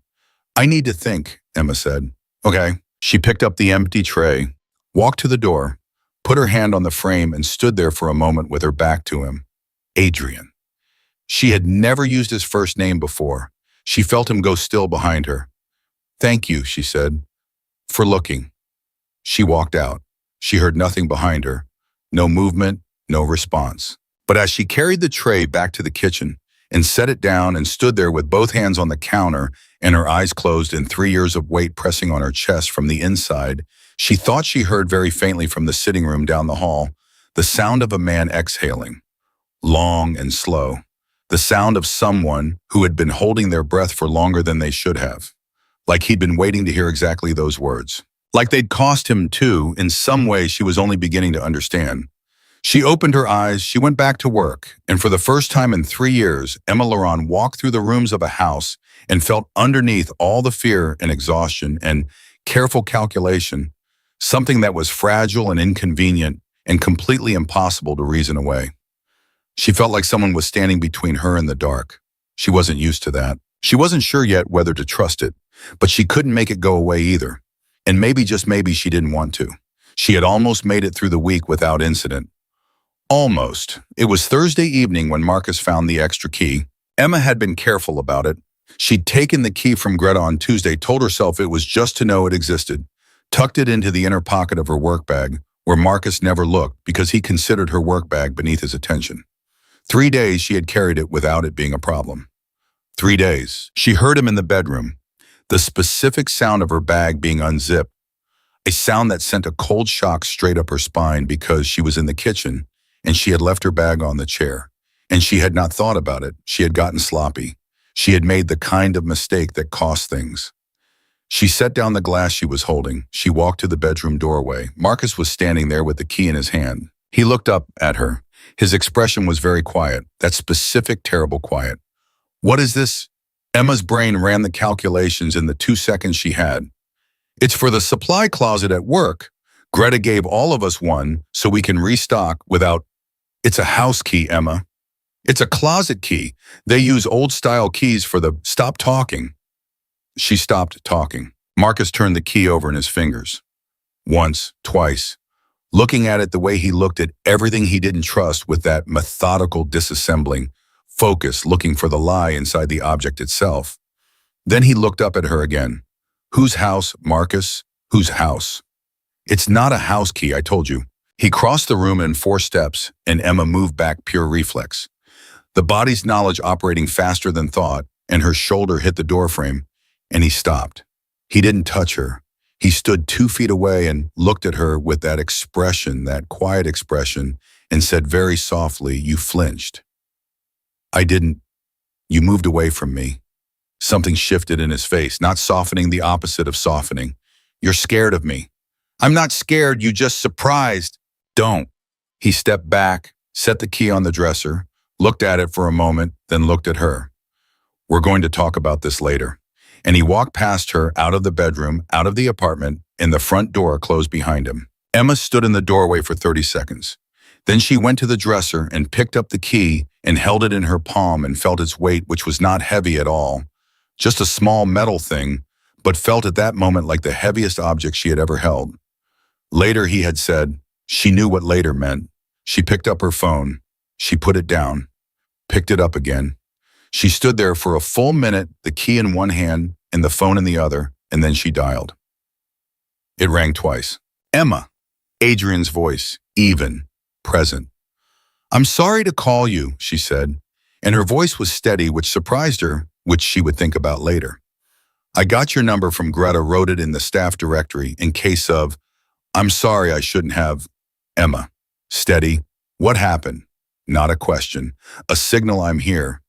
I need to think, Emma said. Okay. She picked up the empty tray, walked to the door, put her hand on the frame and stood there for a moment with her back to him. Adrian. She had never used his first name before. She felt him go still behind her. Thank you, she said, for looking. She walked out. She heard nothing behind her. No movement, no response. But as she carried the tray back to the kitchen and set it down and stood there with both hands on the counter and her eyes closed and 3 years of weight pressing on her chest from the inside, she thought she heard very faintly from the sitting room down the hall the sound of a man exhaling, long and slow, the sound of someone who had been holding their breath for longer than they should have, like he'd been waiting to hear exactly those words. Like they'd cost him too, in some way she was only beginning to understand. She opened her eyes, she went back to work, and for the first time in 3 years, Emma Laurent walked through the rooms of a house and felt underneath all the fear and exhaustion and careful calculation, something that was fragile and inconvenient and completely impossible to reason away. She felt like someone was standing between her and the dark. She wasn't used to that. She wasn't sure yet whether to trust it, but she couldn't make it go away either. And maybe, just maybe, she didn't want to. She had almost made it through the week without incident. Almost. It was Thursday evening when Marcus found the extra key. Emma had been careful about it. She'd taken the key from Greta on Tuesday, told herself it was just to know it existed, tucked it into the inner pocket of her work bag, where Marcus never looked because he considered her work bag beneath his attention. 3 days she had carried it without it being a problem. 3 days. She heard him in the bedroom, the specific sound of her bag being unzipped, a sound that sent a cold shock straight up her spine because she was in the kitchen and she had left her bag on the chair. And she had not thought about it. She had gotten sloppy. She had made the kind of mistake that cost things. She set down the glass she was holding. She walked to the bedroom doorway. Marcus was standing there with the key in his hand. He looked up at her. His expression was very quiet, that specific, terrible quiet. What is this? Emma's brain ran the calculations in the 2 seconds she had. It's for the supply closet at work. Greta gave all of us one so we can restock without... It's a house key, Emma. It's a closet key. They use old-style keys for the... Stop talking. She stopped talking. Marcus turned the key over in his fingers. Once, twice. Looking at it the way he looked at everything he didn't trust with that methodical disassembling, focus looking for the lie inside the object itself. Then he looked up at her again. Whose house, Marcus? Whose house? It's not a house key, I told you. He crossed the room in 4 steps, and Emma moved back pure reflex. The body's knowledge operating faster than thought, and her shoulder hit the doorframe, and he stopped. He didn't touch her. He stood 2 feet away and looked at her with that expression, that quiet expression, and said very softly, you flinched. I didn't. You moved away from me. Something shifted in his face, not softening, the opposite of softening. You're scared of me. I'm not scared, you just surprised. Don't. He stepped back, set the key on the dresser, looked at it for a moment, then looked at her. We're going to talk about this later. And he walked past her, out of the bedroom, out of the apartment, and the front door closed behind him. Emma stood in the doorway for 30 seconds. Then she went to the dresser and picked up the key and held it in her palm and felt its weight, which was not heavy at all. Just a small metal thing, but felt at that moment like the heaviest object she had ever held. Later, he had said, she knew what later meant. She picked up her phone. She put it down, picked it up again. She stood there for a full minute, the key in one hand and the phone in the other, and then she dialed. It rang twice. Emma. Adrian's voice, even, present. I'm sorry to call you, she said, and her voice was steady, which surprised her, which she would think about later. I got your number from Greta, wrote it in the staff directory in case of, I'm sorry I shouldn't have. Emma. Steady. What happened? Not a question. A signal I'm here.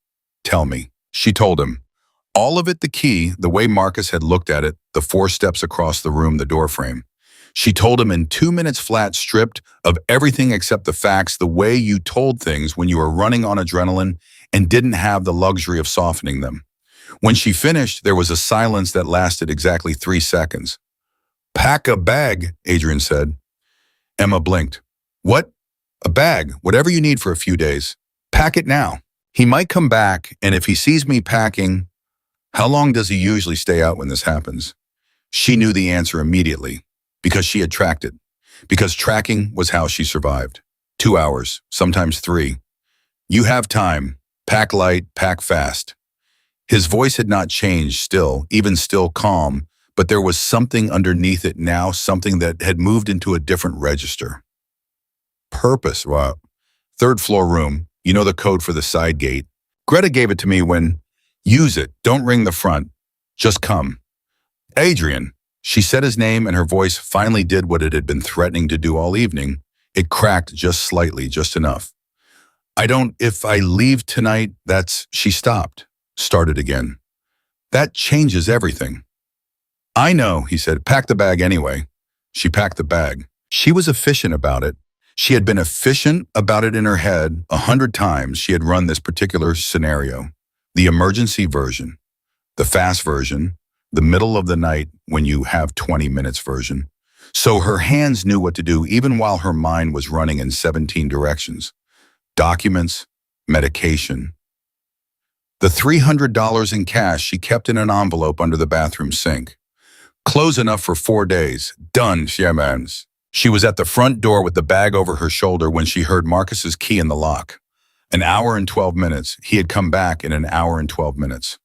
Tell me. She told him. All of it, the key, the way Marcus had looked at it, the 4 steps across the room, the doorframe. She told him in 2 minutes flat, stripped of everything except the facts, the way you told things when you were running on adrenaline and didn't have the luxury of softening them. When she finished, there was a silence that lasted exactly 3 seconds. "Pack a bag," Adrian said. Emma blinked. "What? A bag, whatever you need for a few days. Pack it now. He might come back, and if he sees me packing, how long does he usually stay out when this happens?" She knew the answer immediately, because she had tracked it, because tracking was how she survived. 2 hours, sometimes 3. "You have time. Pack light, pack fast." His voice had not changed, still, even still calm, but there was something underneath it now, something that had moved into a different register. Purpose, wow. Third floor room, you know the code for the side gate. Greta gave it to me when, use it, don't ring the front, just come. Adrian. She said his name and her voice finally did what it had been threatening to do all evening. It cracked just slightly, just enough. If I leave tonight, she stopped, started again. That changes everything. "I know," he said, "pack the bag anyway." She packed the bag. She was efficient about it. She had been efficient about it in her head 100 times. She had run this particular scenario. The emergency version, the fast version, the middle of the night when you have 20 minutes version. So her hands knew what to do even while her mind was running in 17 directions. Documents, medication. The $300 in cash she kept in an envelope under the bathroom sink. Clothes enough for 4 days. Done, Shermans. She was at the front door with the bag over her shoulder when she heard Marcus's key in the lock. An hour and 12 minutes. He had come back in an hour and 12 minutes.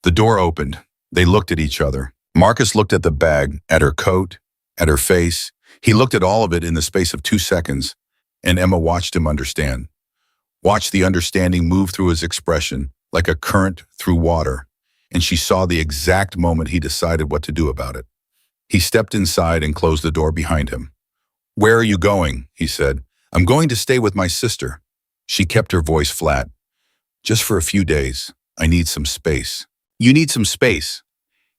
The door opened. They looked at each other. Marcus looked at the bag, at her coat, at her face. He looked at all of it in the space of 2 seconds, and Emma watched him understand. Watched the understanding move through his expression like a current through water, and she saw the exact moment he decided what to do about it. He stepped inside and closed the door behind him. "Where are you going?" he said. "I'm going to stay with my sister." She kept her voice flat. "Just for a few days. I need some space." "You need some space."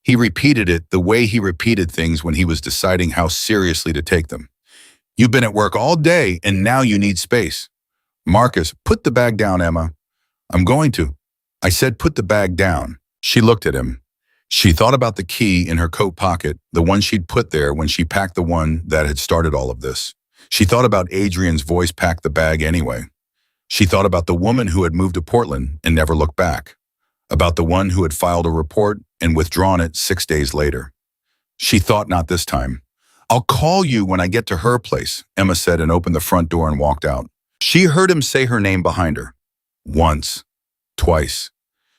He repeated it the way he repeated things when he was deciding how seriously to take them. "You've been at work all day, and now you need space." "Marcus, put the bag down, Emma." "I'm going to." "I said put the bag down." She looked at him. She thought about the key in her coat pocket, the one she'd put there when she packed the one that had started all of this. She thought about Adrian's voice, "Pack the bag anyway." She thought about the woman who had moved to Portland and never looked back. About the one who had filed a report and withdrawn it 6 days later. She thought, not this time. "I'll call you when I get to her place," Emma said, and opened the front door and walked out. She heard him say her name behind her. Once. Twice.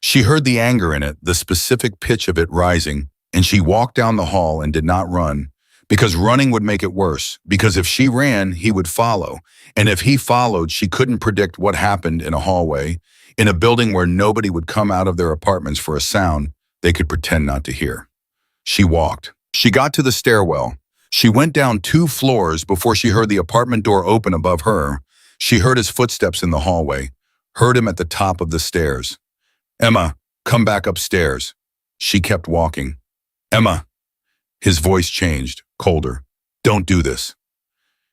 She heard the anger in it, the specific pitch of it rising, and she walked down the hall and did not run, because running would make it worse, because if she ran, he would follow, and if he followed, she couldn't predict what happened in a hallway, in a building where nobody would come out of their apartments for a sound they could pretend not to hear. She walked. She got to the stairwell. She went down 2 floors before she heard the apartment door open above her. She heard his footsteps in the hallway, heard him at the top of the stairs. "Emma, come back upstairs." She kept walking. "Emma." His voice changed, colder. "Don't do this."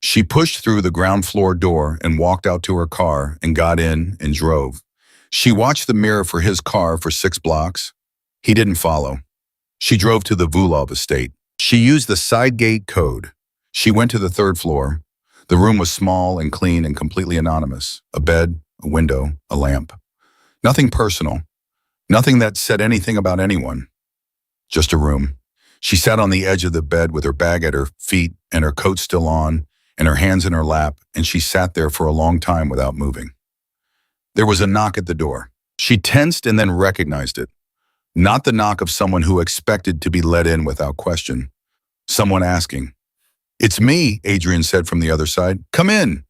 She pushed through the ground floor door and walked out to her car and got in and drove. She watched the mirror for his car for 6 blocks. He didn't follow. She drove to the Vulov estate. She used the side gate code. She went to the 3rd floor. The room was small and clean and completely anonymous. A bed, a window, a lamp. Nothing personal. Nothing that said anything about anyone. Just a room. She sat on the edge of the bed with her bag at her feet and her coat still on and her hands in her lap, and she sat there for a long time without moving. There was a knock at the door. She tensed and then recognized it. Not the knock of someone who expected to be let in without question. Someone asking. "It's me," Adrian said from the other side. "Come in."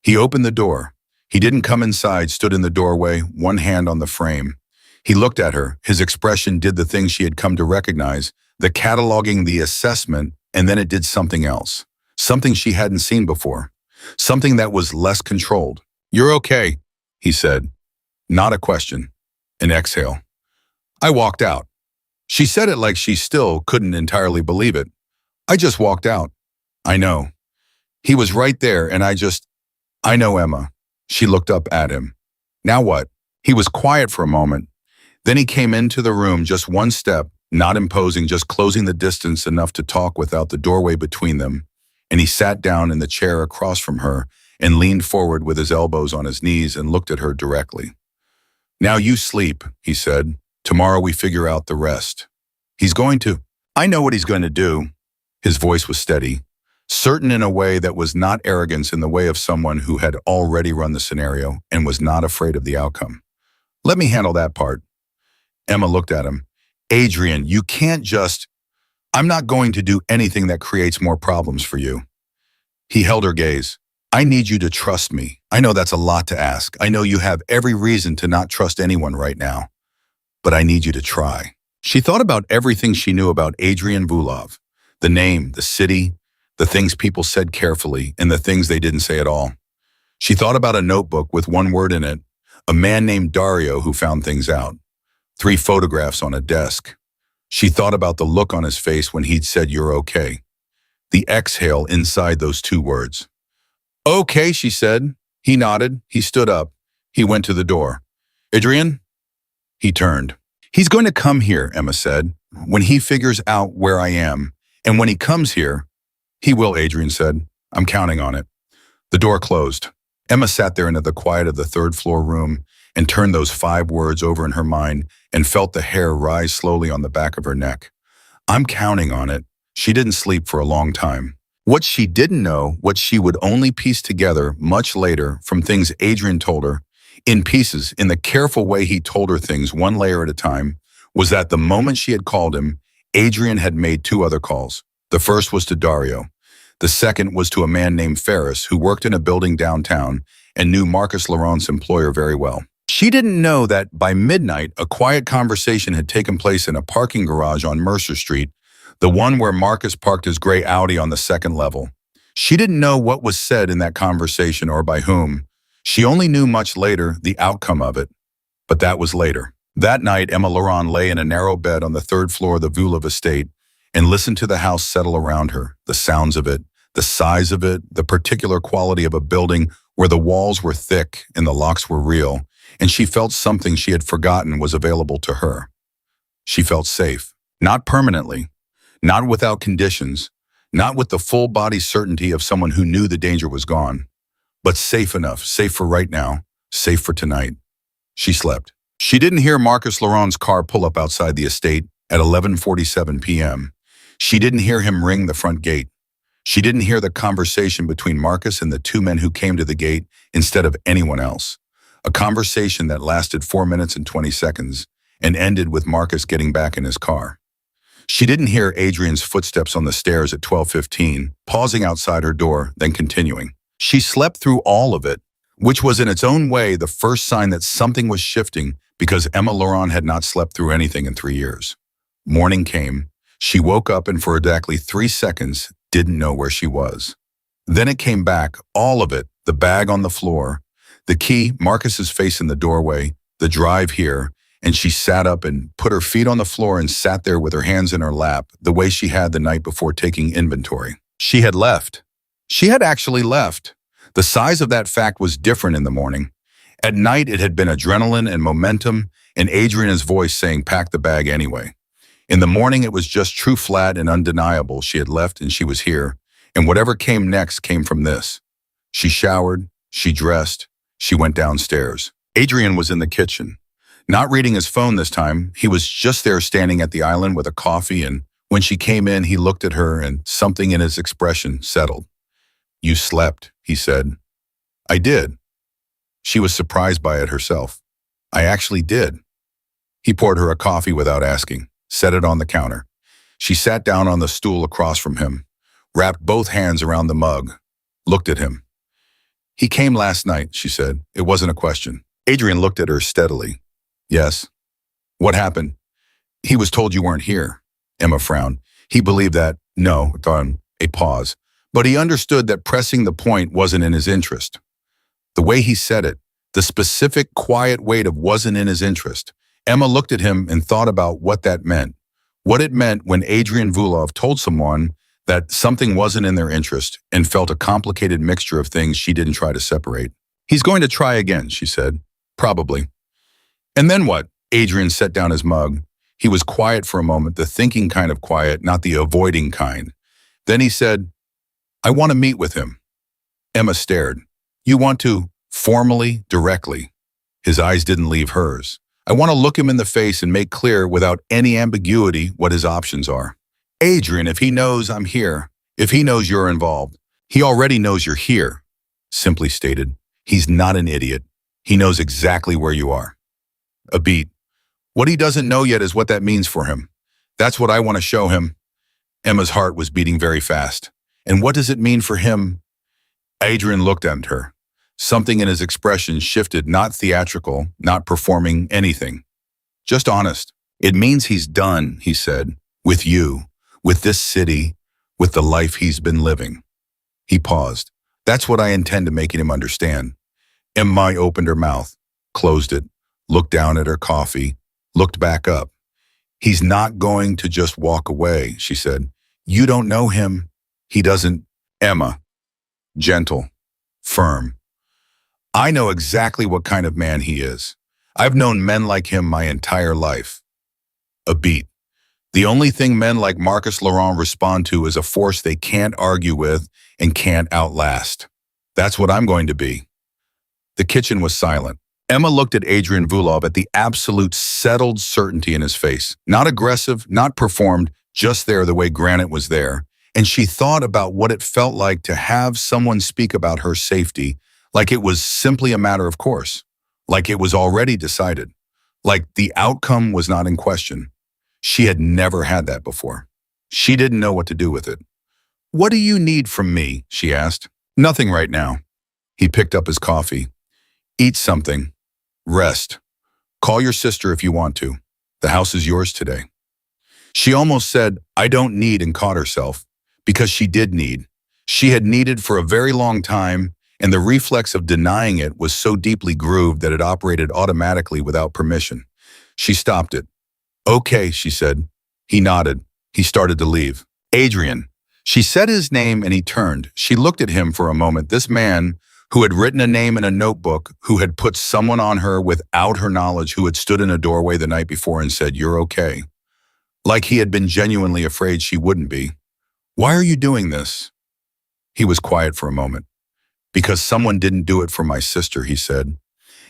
He opened the door. He didn't come inside, stood in the doorway, one hand on the frame. He looked at her. His expression did the thing she had come to recognize, the cataloging, the assessment, and then it did something else. Something she hadn't seen before. Something that was less controlled. "You're okay," he said. Not a question. An exhale. "I walked out." She said it like she still couldn't entirely believe it. "I just walked out." I know. He was right there, and I know, Emma. She looked up at him. Now what? He was quiet for a moment. Then he came into the room just one step, not imposing, just closing the distance enough to talk without the doorway between them. And he sat down in the chair across from her and leaned forward with his elbows on his knees and looked at her directly. Now you sleep, he said. Tomorrow we figure out the rest. He's going to. I know what he's going to do. His voice was steady, certain in a way that was not arrogance, in the way of someone who had already run the scenario and was not afraid of the outcome. Let me handle that part. Emma looked at him. Adrian, you can't just... I'm not going to do anything that creates more problems for you. He held her gaze. I need you to trust me. I know that's a lot to ask. I know you have every reason to not trust anyone right now. But I need you to try. She thought about everything she knew about Adrian Vulov. The name, the city, the things people said carefully, and the things they didn't say at all. She thought about a notebook with one word in it, a man named Dario who found things out. 3 photographs on a desk. She thought about the look on his face when he'd said, "You're okay." The exhale inside those 2 words. Okay, she said. He nodded. He stood up. He went to the door. Adrian? He turned. He's going to come here, Emma said, when he figures out where I am. And when he comes here, he will, Adrian said. I'm counting on it. The door closed. Emma sat there into the quiet of the 3rd floor room and turned those 5 words over in her mind and felt the hair rise slowly on the back of her neck. I'm counting on it. She didn't sleep for a long time. What she didn't know, what she would only piece together much later from things Adrian told her, in pieces, in the careful way he told her things one layer at a time, was that the moment she had called him, Adrian had made 2 other calls. The first was to Dario. The second was to a man named Ferris, who worked in a building downtown and knew Marcus Laurent's employer very well. She didn't know that by midnight, a quiet conversation had taken place in a parking garage on Mercer Street, the one where Marcus parked his gray Audi on the 2nd level. She didn't know what was said in that conversation or by whom. She only knew much later the outcome of it. But that was later. That night, Emma Laurent lay in a narrow bed on the 3rd floor of the Vulov estate and listened to the house settle around her, the sounds of it, the size of it, the particular quality of a building where the walls were thick and the locks were real, and she felt something she had forgotten was available to her. She felt safe, not permanently, not without conditions, not with the full-body certainty of someone who knew the danger was gone, but safe enough, safe for right now, safe for tonight. She slept. She didn't hear Marcus Laurent's car pull up outside the estate at 11:47 p.m. She didn't hear him ring the front gate. She didn't hear the conversation between Marcus and the 2 men who came to the gate instead of anyone else. A conversation that lasted 4 minutes and 20 seconds and ended with Marcus getting back in his car. She didn't hear Adrian's footsteps on the stairs at 12:15, pausing outside her door, then continuing. She slept through all of it, which was in its own way the first sign that something was shifting, because Emma Laurent had not slept through anything in 3 years. Morning came. She woke up and for exactly 3 seconds didn't know where she was. Then it came back, all of it, the bag on the floor, the key, Marcus's face in the doorway, the drive here, and she sat up and put her feet on the floor and sat there with her hands in her lap, the way she had the night before taking inventory. She had left. She had actually left. The size of that fact was different in the morning. At night, it had been adrenaline and momentum, and Adrian's voice saying, pack the bag anyway. In the morning, it was just true, flat, and undeniable. She had left and she was here, and whatever came next came from this. She showered, she dressed, she went downstairs. Adrian was in the kitchen. Not reading his phone this time, he was just there standing at the island with a coffee, and when she came in, he looked at her and something in his expression settled. You slept, he said. I did. She was surprised by it herself. I actually did. He poured her a coffee without asking, set it on the counter. She sat down on the stool across from him, wrapped both hands around the mug, looked at him. He came last night, she said. It wasn't a question. Adrian looked at her steadily. Yes. What happened? He was told you weren't here. Emma frowned. He believed that, no, a pause, but he understood that pressing the point wasn't in his interest. The way he said it, the specific, quiet weight of wasn't in his interest. Emma looked at him and thought about what that meant. What it meant when Adrian Vulov told someone that something wasn't in their interest and felt a complicated mixture of things she didn't try to separate. He's going to try again, she said. Probably. And then what? Adrian set down his mug. He was quiet for a moment, the thinking kind of quiet, not the avoiding kind. Then he said, I want to meet with him. Emma stared. You want to? Formally, directly. His eyes didn't leave hers. I want to look him in the face and make clear without any ambiguity what his options are. Adrian, if he knows I'm here, if he knows you're involved, he already knows you're here, simply stated. He's not an idiot. He knows exactly where you are. A beat. What he doesn't know yet is what that means for him. That's what I want to show him. Emma's heart was beating very fast. And what does it mean for him? Adrian looked at her. Something in his expression shifted, not theatrical, not performing anything. Just honest. It means he's done, he said, with you, with this city, with the life he's been living. He paused. That's what I intend to making him understand. Emma opened her mouth, closed it, looked down at her coffee, looked back up. He's not going to just walk away, she said. You don't know him. He doesn't. Emma. Gentle. Firm. I know exactly what kind of man he is. I've known men like him my entire life. A beat. The only thing men like Marcus Laurent respond to is a force they can't argue with and can't outlast. That's what I'm going to be. The kitchen was silent. Emma looked at Adrian Vulov at the absolute settled certainty in his face. Not aggressive, not performed, just there the way granite was there. And she thought about what it felt like to have someone speak about her safety, like it was simply a matter of course, like it was already decided, like the outcome was not in question. She had never had that before. She didn't know what to do with it. What do you need from me? She asked. Nothing right now. He picked up his coffee. Eat something. Rest. Call your sister if you want to. The house is yours today. She almost said, I don't need, and caught herself, because she did need. She had needed for a very long time, and the reflex of denying it was so deeply grooved that it operated automatically without permission. She stopped it. Okay, she said. He nodded. He started to leave. Adrian. She said his name and he turned. She looked at him for a moment. This man, who had written a name in a notebook, who had put someone on her without her knowledge, who had stood in a doorway the night before and said, you're okay. Like he had been genuinely afraid she wouldn't be. Why are you doing this? He was quiet for a moment. Because someone didn't do it for my sister, he said.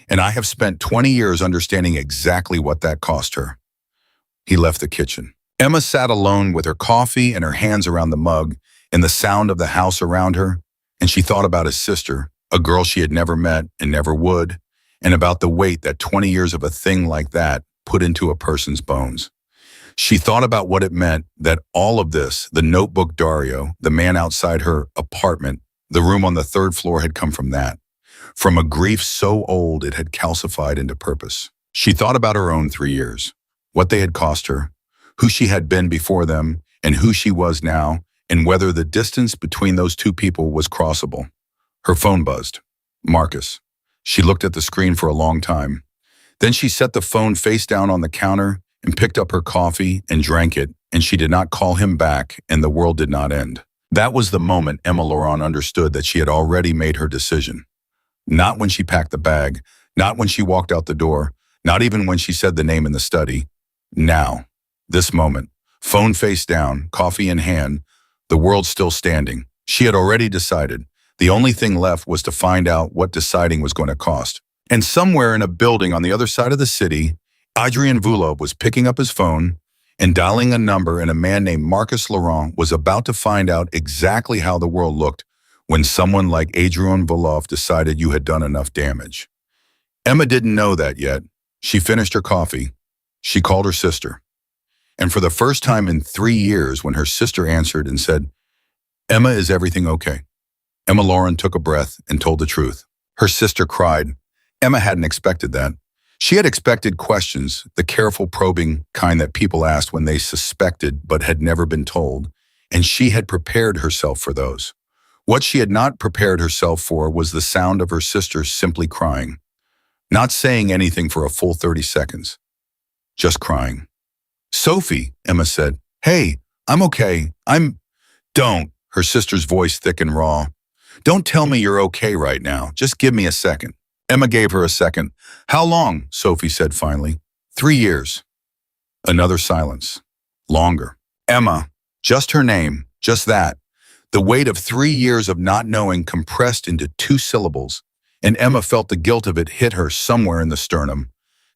And I have spent 20 years understanding exactly what that cost her. He left the kitchen. Emma sat alone with her coffee and her hands around the mug and the sound of the house around her, and she thought about his sister, a girl she had never met and never would, and about the weight that 20 years of a thing like that put into a person's bones. She thought about what it meant that all of this, the notebook Dario, the man outside her apartment, the room on the third floor had come from that, from a grief so old it had calcified into purpose. She thought about her own 3 years, what they had cost her, who she had been before them, and who she was now, and whether the distance between those two people was crossable. Her phone buzzed. Marcus. She looked at the screen for a long time. Then she set the phone face down on the counter and picked up her coffee and drank it, and she did not call him back, and the world did not end. That was the moment Emma Laurent understood that she had already made her decision. Not when she packed the bag, not when she walked out the door, not even when she said the name in the study. Now, this moment, phone face down, coffee in hand, the world still standing. She had already decided. The only thing left was to find out what deciding was going to cost. And somewhere in a building on the other side of the city, Adrian Vulov was picking up his phone and dialing a number, and a man named Marcus Laurent was about to find out exactly how the world looked when someone like Adrian Vulov decided you had done enough damage. Emma didn't know that yet. She finished her coffee. She called her sister. And for the first time in 3 years, when her sister answered and said, Emma, is everything okay? Emma Laurent took a breath and told the truth. Her sister cried. Emma hadn't expected that. She had expected questions, the careful probing kind that people asked when they suspected but had never been told, and she had prepared herself for those. What she had not prepared herself for was the sound of her sister simply crying, not saying anything for a full 30 seconds, just crying. Sophie, Emma said, hey, I'm okay. Don't, her sister's voice thick and raw. Don't tell me you're okay right now. Just give me a second. Emma gave her a second. How long? Sophie said finally. 3 years. Another silence. Longer. Emma. Just her name. Just that. The weight of 3 years of not knowing compressed into 2 syllables, and Emma felt the guilt of it hit her somewhere in the sternum.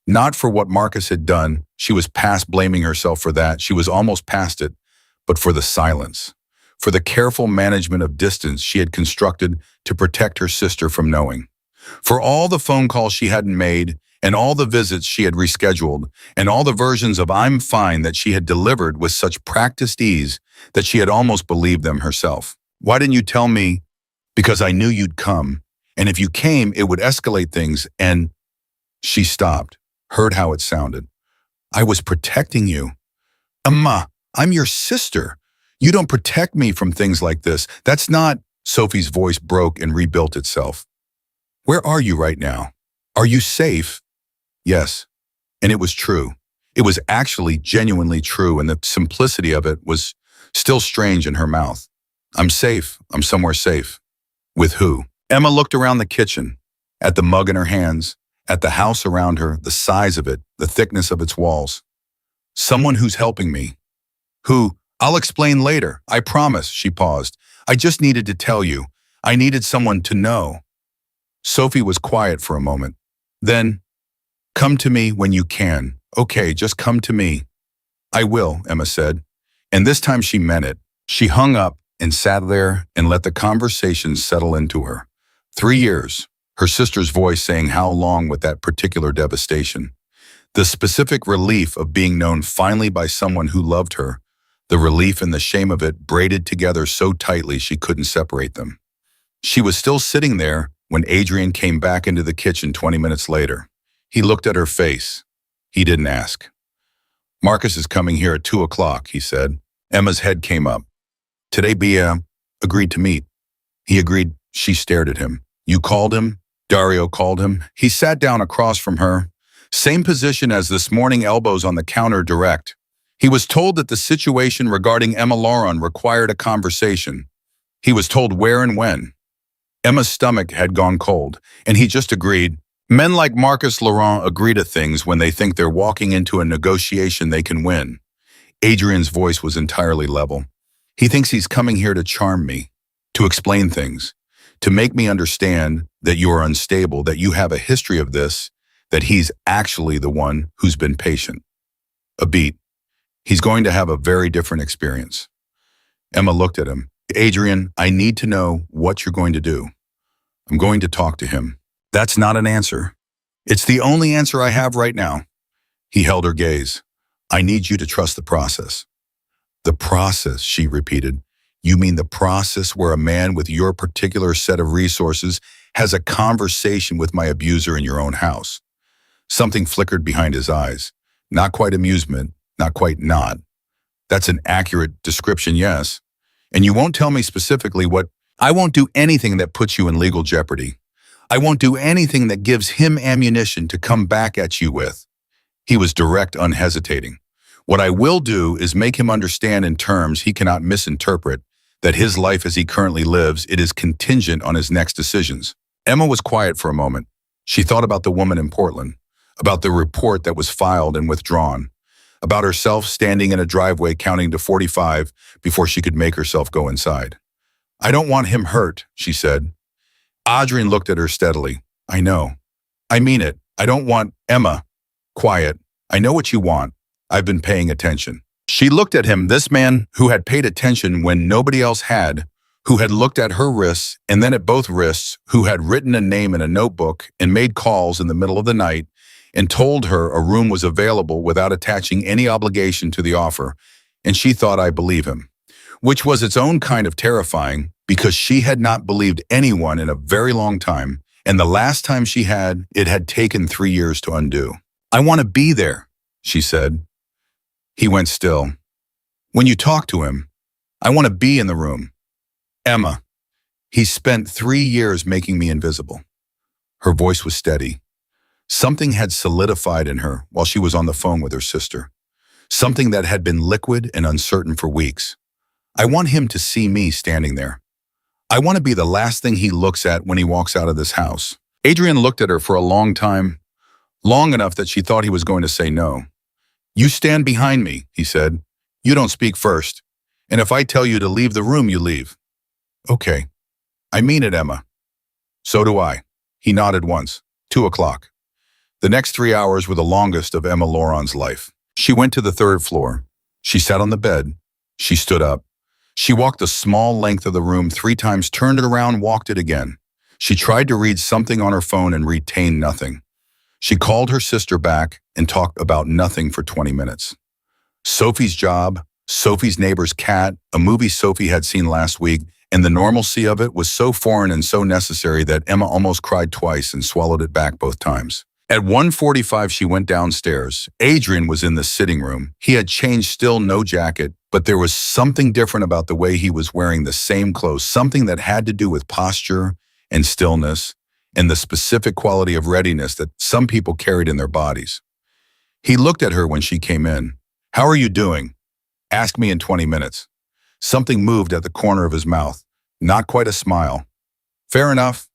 Not for what Marcus had done. She was past blaming herself for that. She was almost past it. But for the silence. For the careful management of distance she had constructed to protect her sister from knowing. For all the phone calls she hadn't made, and all the visits she had rescheduled, and all the versions of "I'm fine" that she had delivered with such practiced ease that she had almost believed them herself. Why didn't you tell me? Because I knew you'd come, and if you came, it would escalate things, and... She stopped, heard how it sounded. I was protecting you. Emma, I'm your sister. You don't protect me from things like this. That's not... Sophie's voice broke and rebuilt itself. Where are you right now? Are you safe? Yes. And it was true. It was actually genuinely true, and the simplicity of it was still strange in her mouth. I'm safe. I'm somewhere safe. With who? Emma looked around the kitchen, at the mug in her hands, at the house around her, the size of it, the thickness of its walls. Someone who's helping me. Who? I'll explain later. I promise, she paused. I just needed to tell you. I needed someone to know. Sophie was quiet for a moment. Then, come to me when you can. Okay, just come to me. I will, Emma said. And this time she meant it. She hung up and sat there and let the conversation settle into her. 3 years, her sister's voice saying how long with that particular devastation. The specific relief of being known finally by someone who loved her. The relief and the shame of it braided together so tightly she couldn't separate them. She was still sitting there when Adrian came back into the kitchen 20 minutes later. He looked at her face. He didn't ask. Marcus is coming here at 2 o'clock, he said. Emma's head came up. Today Bia agreed to meet. He agreed. She stared at him. You called him? Dario called him. He sat down across from her. Same position as this morning, elbows on the counter, direct. He was told that the situation regarding Emma Laurent required a conversation. He was told where and when. Emma's stomach had gone cold, and he just agreed. Men like Marcus Laurent agree to things when they think they're walking into a negotiation they can win. Adrian's voice was entirely level. He thinks he's coming here to charm me, to explain things, to make me understand that you are unstable, that you have a history of this, that he's actually the one who's been patient. A beat. He's going to have a very different experience. Emma looked at him. Adrian, I need to know what you're going to do. I'm going to talk to him. That's not an answer. It's the only answer I have right now. He held her gaze. I need you to trust the process. The process, she repeated. You mean the process where a man with your particular set of resources has a conversation with my abuser in your own house? Something flickered behind his eyes. Not quite amusement, not quite not. That's an accurate description, yes. And you won't tell me specifically what... I won't do anything that puts you in legal jeopardy. I won't do anything that gives him ammunition to come back at you with. He was direct, unhesitating. What I will do is make him understand in terms he cannot misinterpret that his life as he currently lives, it is contingent on his next decisions. Emma was quiet for a moment. She thought about the woman in Portland, about the report that was filed and withdrawn, about herself standing in a driveway counting to 45 before she could make herself go inside. I don't want him hurt, she said. Adrian looked at her steadily. I know. I mean it. I don't want... Emma. Quiet. I know what you want. I've been paying attention. She looked at him, this man who had paid attention when nobody else had, who had looked at her wrists and then at both wrists, who had written a name in a notebook and made calls in the middle of the night and told her a room was available without attaching any obligation to the offer, and she thought I believe him, which was its own kind of terrifying because she had not believed anyone in a very long time, and the last time she had, it had taken 3 years to undo. I want to be there, she said. He went still. When you talk to him, I want to be in the room. Emma, he spent 3 years making me invisible. Her voice was steady. Something had solidified in her while she was on the phone with her sister. Something that had been liquid and uncertain for weeks. I want him to see me standing there. I want to be the last thing he looks at when he walks out of this house. Adrian looked at her for a long time, long enough that she thought he was going to say no. You stand behind me, he said. You don't speak first. And if I tell you to leave the room, you leave. Okay. I mean it, Emma. So do I. He nodded once. 2 o'clock. The next 3 hours were the longest of Emma Laurent's life. She went to the third floor. She sat on the bed. She stood up. She walked the small length of the room 3 times, turned it around, walked it again. She tried to read something on her phone and retained nothing. She called her sister back and talked about nothing for 20 minutes. Sophie's job, Sophie's neighbor's cat, a movie Sophie had seen last week, and the normalcy of it was so foreign and so necessary that Emma almost cried twice and swallowed it back both times. At 1:45, she went downstairs. Adrian was in the sitting room. He had changed, still no jacket, but there was something different about the way he was wearing the same clothes, something that had to do with posture and stillness and the specific quality of readiness that some people carried in their bodies. He looked at her when she came in. How are you doing? Ask me in 20 minutes. Something moved at the corner of his mouth. Not quite a smile. Fair enough.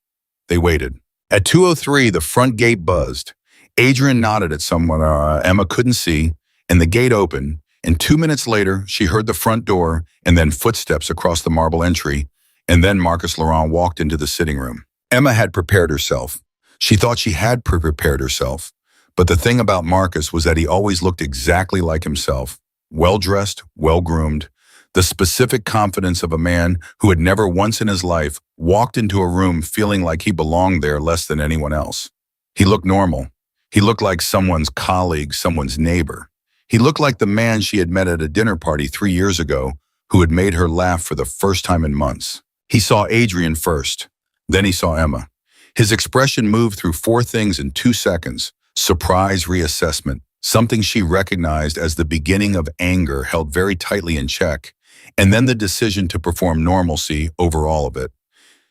They waited. At 2:03, the front gate buzzed. Adrian nodded at someone Emma couldn't see, and the gate opened, and 2 minutes later, she heard the front door and then footsteps across the marble entry, and then Marcus Laurent walked into the sitting room. Emma had prepared herself. She thought she had prepared herself, but the thing about Marcus was that he always looked exactly like himself, well-dressed, well-groomed, the specific confidence of a man who had never once in his life walked into a room feeling like he belonged there less than anyone else. He looked normal. He looked like someone's colleague, someone's neighbor. He looked like the man she had met at a dinner party 3 years ago who had made her laugh for the first time in months. He saw Adrian first. Then he saw Emma. His expression moved through 4 things in 2 seconds. Surprise, reassessment, something she recognized as the beginning of anger held very tightly in check, and then the decision to perform normalcy over all of it.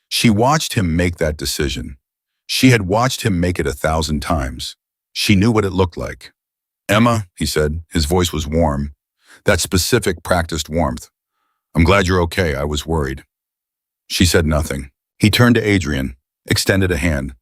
She watched him make that decision. She had watched him make it 1,000 times. She knew what it looked like. Emma, he said, his voice was warm, that specific practiced warmth. I'm glad you're okay, I was worried. She said nothing. He turned to Adrian, extended a hand.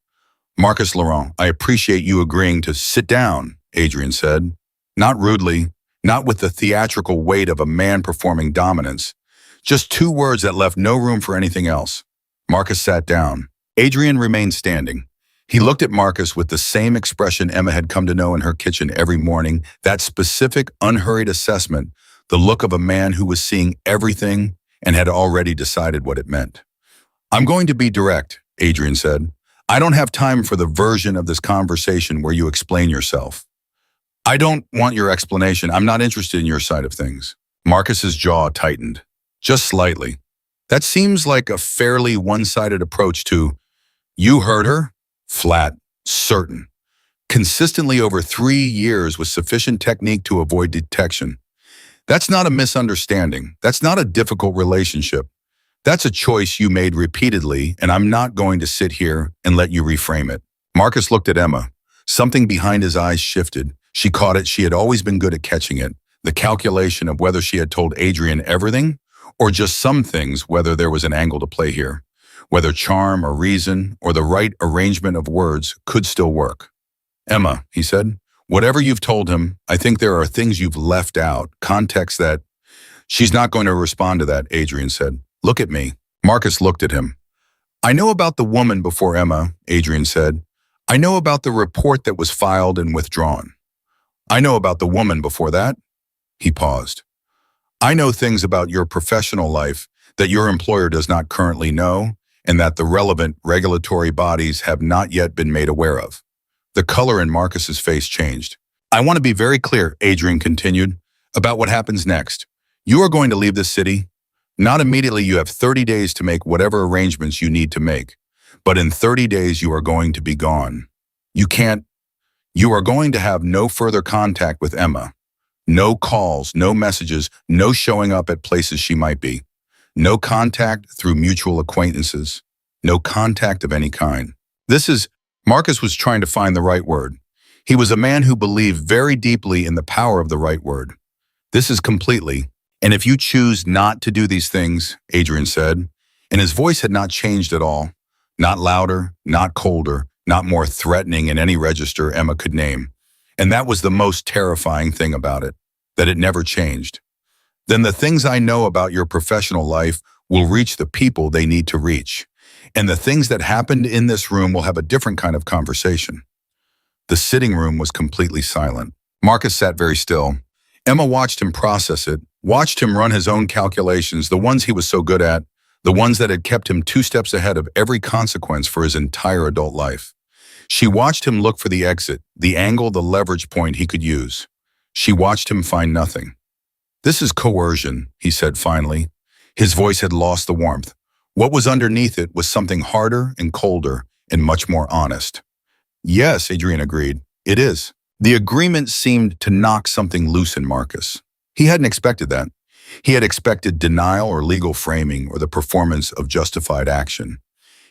Marcus Laurent, I appreciate you agreeing to sit down, Adrian said. Not rudely, not with the theatrical weight of a man performing dominance. Just 2 words that left no room for anything else. Marcus sat down. Adrian remained standing. He looked at Marcus with the same expression Emma had come to know in her kitchen every morning, that specific, unhurried assessment, the look of a man who was seeing everything and had already decided what it meant. I'm going to be direct, Adrian said. I don't have time for the version of this conversation where you explain yourself. I don't want your explanation. I'm not interested in your side of things. Marcus's jaw tightened, just slightly. That seems like a fairly one-sided approach to, you heard her? Flat, certain. Consistently over 3 years with sufficient technique to avoid detection. That's not a misunderstanding. That's not a difficult relationship. That's a choice you made repeatedly, and I'm not going to sit here and let you reframe it. Marcus looked at Emma. Something behind his eyes shifted. She caught it. She had always been good at catching it. The calculation of whether she had told Adrian everything, or just some things, whether there was an angle to play here. Whether charm or reason or the right arrangement of words could still work. Emma, he said, whatever you've told him, I think there are things you've left out, context that... She's not going to respond to that, Adrian said. Look at me. Marcus looked at him. I know about the woman before Emma, Adrian said. I know about the report that was filed and withdrawn. I know about the woman before that. He paused. I know things about your professional life that your employer does not currently know and that the relevant regulatory bodies have not yet been made aware of. The color in Marcus's face changed. I want to be very clear, Adrian continued, about what happens next. You are going to leave this city. Not immediately. You have 30 days to make whatever arrangements you need to make. But in 30 days, you are going to be gone. You are going to have no further contact with Emma. No calls, no messages, no showing up at places she might be. No contact through mutual acquaintances. No contact of any kind. Marcus was trying to find the right word. He was a man who believed very deeply in the power of the right word. This is completely, And if you choose not to do these things, Adrian said, and his voice had not changed at all, not louder, not colder, not more threatening in any register Emma could name. And that was the most terrifying thing about it, that it never changed. Then the things I know about your professional life will reach the people they need to reach. And the things that happened in this room will have a different kind of conversation. The sitting room was completely silent. Marcus sat very still. Emma watched him process it, watched him run his own calculations, the ones he was so good at, the ones that had kept him 2 steps ahead of every consequence for his entire adult life. She watched him look for the exit, the angle, the leverage point he could use. She watched him find nothing. "This is coercion," he said finally. His voice had lost the warmth. What was underneath it was something harder and colder and much more honest. "Yes," Adrian agreed, "it is." The agreement seemed to knock something loose in Marcus. He hadn't expected that. He had expected denial or legal framing or the performance of justified action.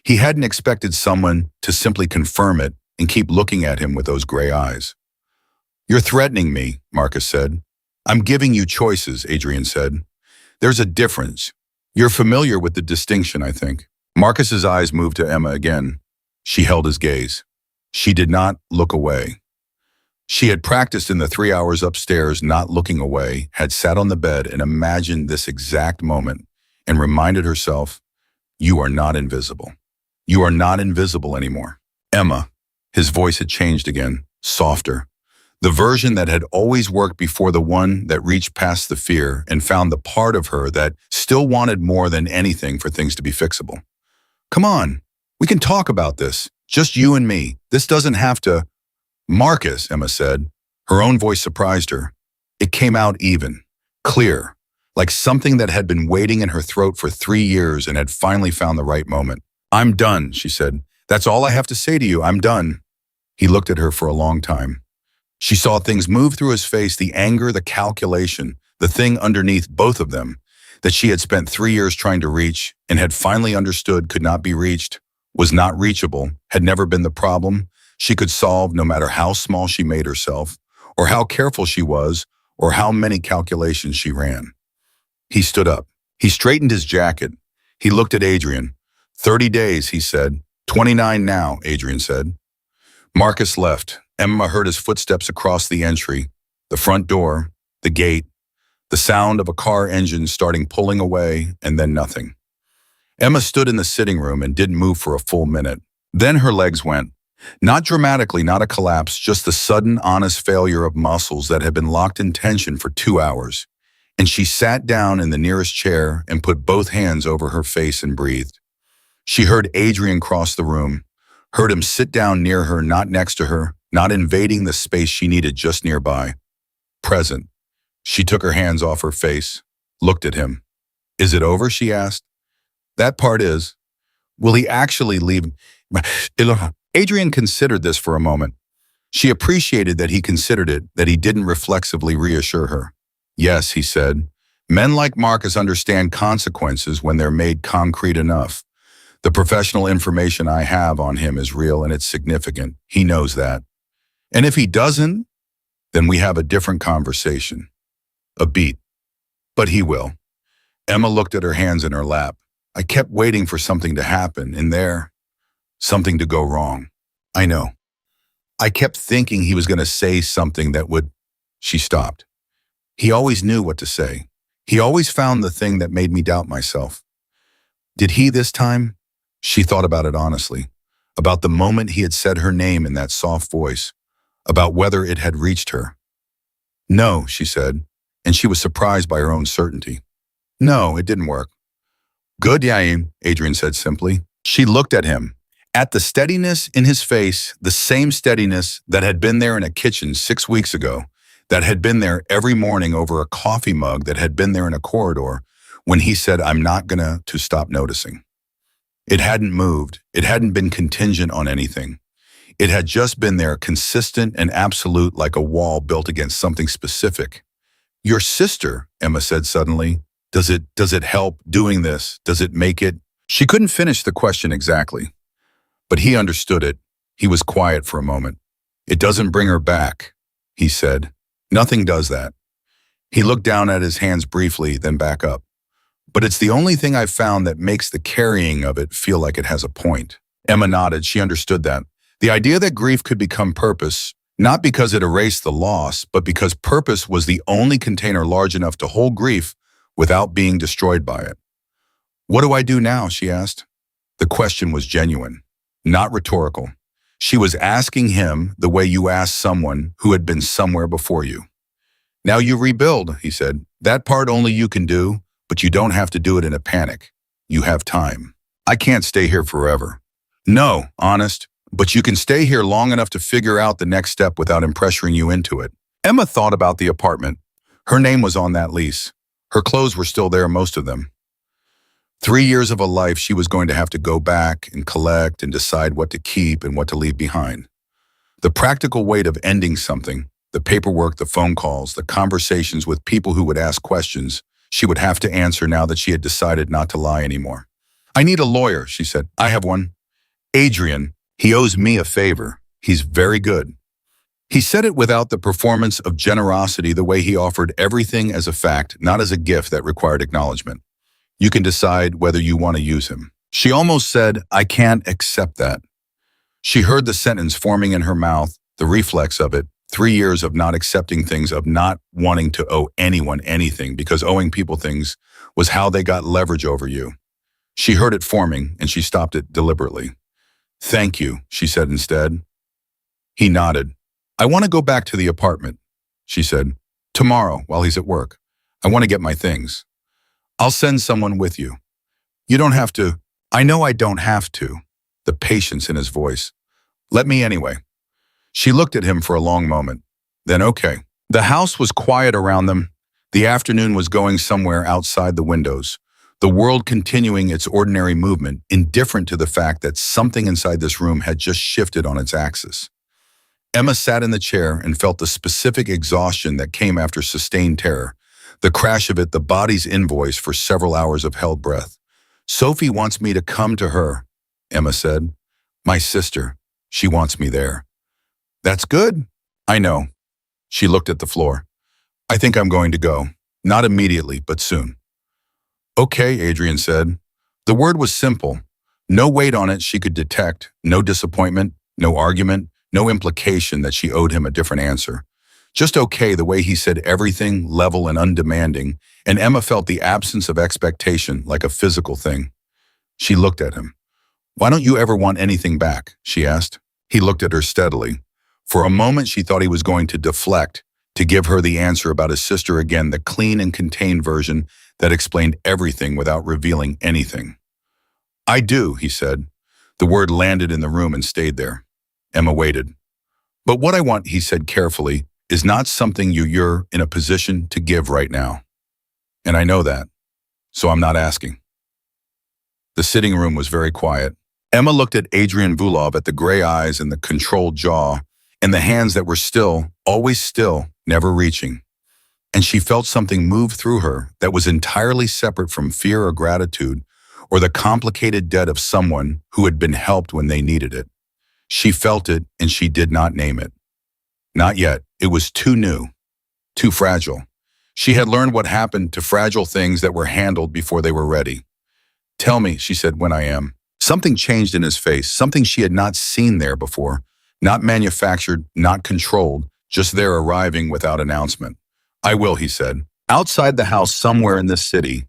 He hadn't expected someone to simply confirm it and keep looking at him with those gray eyes. "You're threatening me," Marcus said. "I'm giving you choices," Adrian said. "There's a difference. You're familiar with the distinction, I think." Marcus's eyes moved to Emma again. She held his gaze. She did not look away. She had practiced in the 3 hours upstairs not looking away, had sat on the bed and imagined this exact moment and reminded herself, "You are not invisible. You are not invisible anymore." "Emma," his voice had changed again, softer. The version that had always worked before, the one that reached past the fear and found the part of her that still wanted more than anything for things to be fixable. "Come on, we can talk about this. Just you and me. This doesn't have to—" "Marcus," Emma said. Her own voice surprised her. It came out even, clear, like something that had been waiting in her throat for 3 years and had finally found the right moment. "I'm done," she said. "That's all I have to say to you. I'm done." He looked at her for a long time. She saw things move through his face, the anger, the calculation, the thing underneath both of them that she had spent 3 years trying to reach and had finally understood could not be reached, was not reachable, had never been the problem she could solve no matter how small she made herself, or how careful she was, or how many calculations she ran. He stood up. He straightened his jacket. He looked at Adrian. 30 days, he said. 29 now, Adrian said. Marcus left. Emma heard his footsteps across the entry, the front door, the gate, the sound of a car engine starting pulling away, and then nothing. Emma stood in the sitting room and didn't move for a full minute. Then her legs went. Not dramatically, not a collapse, just the sudden, honest failure of muscles that had been locked in tension for 2 hours. And she sat down in the nearest chair and put both hands over her face and breathed. She heard Adrian cross the room, heard him sit down near her, not next to her, not invading the space she needed, just nearby. Present. She took her hands off her face, looked at him. "Is it over?" she asked. "That part is. Will he actually leave?" Adrian considered this for a moment. She appreciated that he considered it, that he didn't reflexively reassure her. "Yes," he said. "Men like Marcus understand consequences when they're made concrete enough. The professional information I have on him is real and it's significant. He knows that. And if he doesn't, then we have a different conversation. A beat. But he will." Emma looked at her hands in her lap. "I kept waiting for something to happen in there. Something to go wrong. I know. I kept thinking he was going to say something that would—" She stopped. "He always knew what to say. He always found the thing that made me doubt myself. Did he this time?" She thought about it honestly, about the moment he had said her name in that soft voice, about whether it had reached her. "No," she said, and she was surprised by her own certainty. "No, it didn't work." "Good, Yaim," Adrian said simply. She looked at him, at the steadiness in his face, the same steadiness that had been there in a kitchen 6 weeks ago, that had been there every morning over a coffee mug, that had been there in a corridor when he said, "I'm not gonna to stop noticing." It hadn't moved. It hadn't been contingent on anything. It had just been there, consistent and absolute, like a wall built against something specific. "Your sister," Emma said suddenly. Does it help doing this? Does it make it?" She couldn't finish the question exactly, but he understood it. He was quiet for a moment. "It doesn't bring her back," he said. "Nothing does that." He looked down at his hands briefly, then back up. But it's the only thing I've found that makes the carrying of it feel like it has a point. Emma nodded. She understood that. The idea that grief could become purpose, not because it erased the loss, but because purpose was the only container large enough to hold grief without being destroyed by it. What do I do now? She asked. The question was genuine, not rhetorical. She was asking him the way you ask someone who had been somewhere before you. Now you rebuild, he said. That part only you can do, but you don't have to do it in a panic. You have time. I can't stay here forever. No, honest, but you can stay here long enough to figure out the next step without him pressuring you into it. Emma thought about the apartment. Her name was on that lease. Her clothes were still there, most of them. 3 years of a life she was going to have to go back and collect and decide what to keep and what to leave behind. The practical weight of ending something, the paperwork, the phone calls, the conversations with people who would ask questions, she would have to answer now that she had decided not to lie anymore. I need a lawyer, she said. I have one. Adrian, he owes me a favor. He's very good. He said it without the performance of generosity, the way he offered everything as a fact, not as a gift that required acknowledgement. You can decide whether you want to use him. She almost said, I can't accept that. She heard the sentence forming in her mouth, the reflex of it, 3 years of not accepting things, of not wanting to owe anyone anything, because owing people things was how they got leverage over you. She heard it forming, and she stopped it deliberately. Thank you, she said instead. He nodded. I want to go back to the apartment, she said. Tomorrow, while he's at work. I want to get my things. I'll send someone with you. You don't have to. I know I don't have to. The patience in his voice. Let me anyway. She looked at him for a long moment. Then okay. The house was quiet around them. The afternoon was going somewhere outside the windows. The world continuing its ordinary movement, indifferent to the fact that something inside this room had just shifted on its axis. Emma sat in the chair and felt the specific exhaustion that came after sustained terror. The crash of it, the body's invoice for several hours of held breath. Sophie wants me to come to her, Emma said. My sister. She wants me there. That's good. I know. She looked at the floor. I think I'm going to go. Not immediately, but soon. Okay, Adrian said. The word was simple. No weight on it she could detect, no disappointment, no argument, no implication that she owed him a different answer. Just okay, the way he said everything, level and undemanding, and Emma felt the absence of expectation like a physical thing. She looked at him. Why don't you ever want anything back? She asked. He looked at her steadily. For a moment she thought he was going to deflect, to give her the answer about his sister again, the clean and contained version that explained everything without revealing anything. I do, he said. The word landed in the room and stayed there. Emma waited. But what I want, he said carefully, is not something you're in a position to give right now. And I know that, so I'm not asking. The sitting room was very quiet. Emma looked at Adrian Vulov, at the gray eyes and the controlled jaw, and the hands that were still, always still, never reaching. And she felt something move through her that was entirely separate from fear or gratitude or the complicated debt of someone who had been helped when they needed it. She felt it and she did not name it. Not yet. It was too new, too fragile. She had learned what happened to fragile things that were handled before they were ready. Tell me, she said, when I am. Something changed in his face, something she had not seen there before, not manufactured, not controlled, just there arriving without announcement. I will, he said. Outside the house somewhere in this city,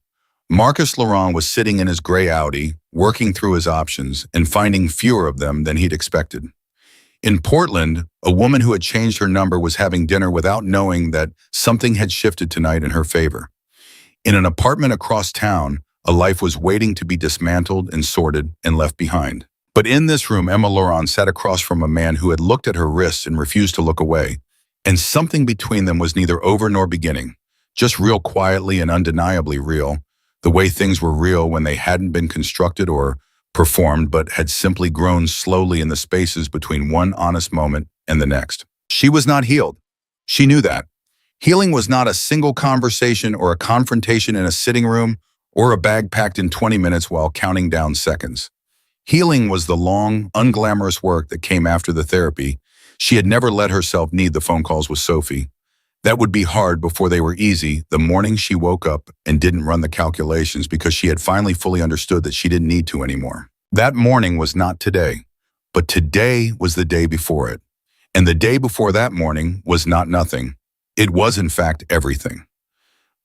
Marcus Laurent was sitting in his gray Audi, working through his options and finding fewer of them than he'd expected. In Portland, a woman who had changed her number was having dinner without knowing that something had shifted tonight in her favor. In an apartment across town, a life was waiting to be dismantled and sorted and left behind. But in this room, Emma Laurent sat across from a man who had looked at her wrists and refused to look away. And something between them was neither over nor beginning, just real quietly and undeniably real, the way things were real when they hadn't been constructed or performed but had simply grown slowly in the spaces between one honest moment and the next. She was not healed. She knew that. Healing was not a single conversation or a confrontation in a sitting room or a bag packed in 20 minutes while counting down seconds. Healing was the long, unglamorous work that came after the therapy. She had never let herself need the phone calls with Sophie. That would be hard before they were easy the morning she woke up and didn't run the calculations because she had finally fully understood that she didn't need to anymore. That morning was not today, but today was the day before it. And the day before that morning was not nothing. It was, in fact, everything.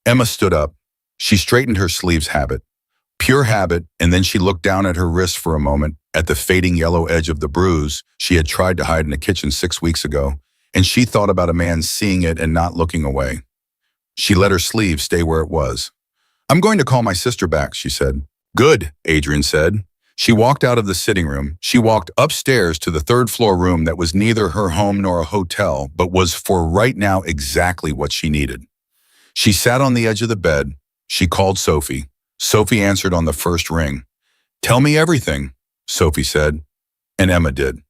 Emma stood up. She straightened her sleeves habit. Pure habit, and then she looked down at her wrist for a moment, at the fading yellow edge of the bruise she had tried to hide in the kitchen 6 weeks ago, and she thought about a man seeing it and not looking away. She let her sleeve stay where it was. "I'm going to call my sister back," she said. "Good," Adrian said. She walked out of the sitting room. She walked upstairs to the third-floor room that was neither her home nor a hotel, but was for right now exactly what she needed. She sat on the edge of the bed. She called Sophie. Sophie answered on the first ring. "Tell me everything," Sophie said, and Emma did.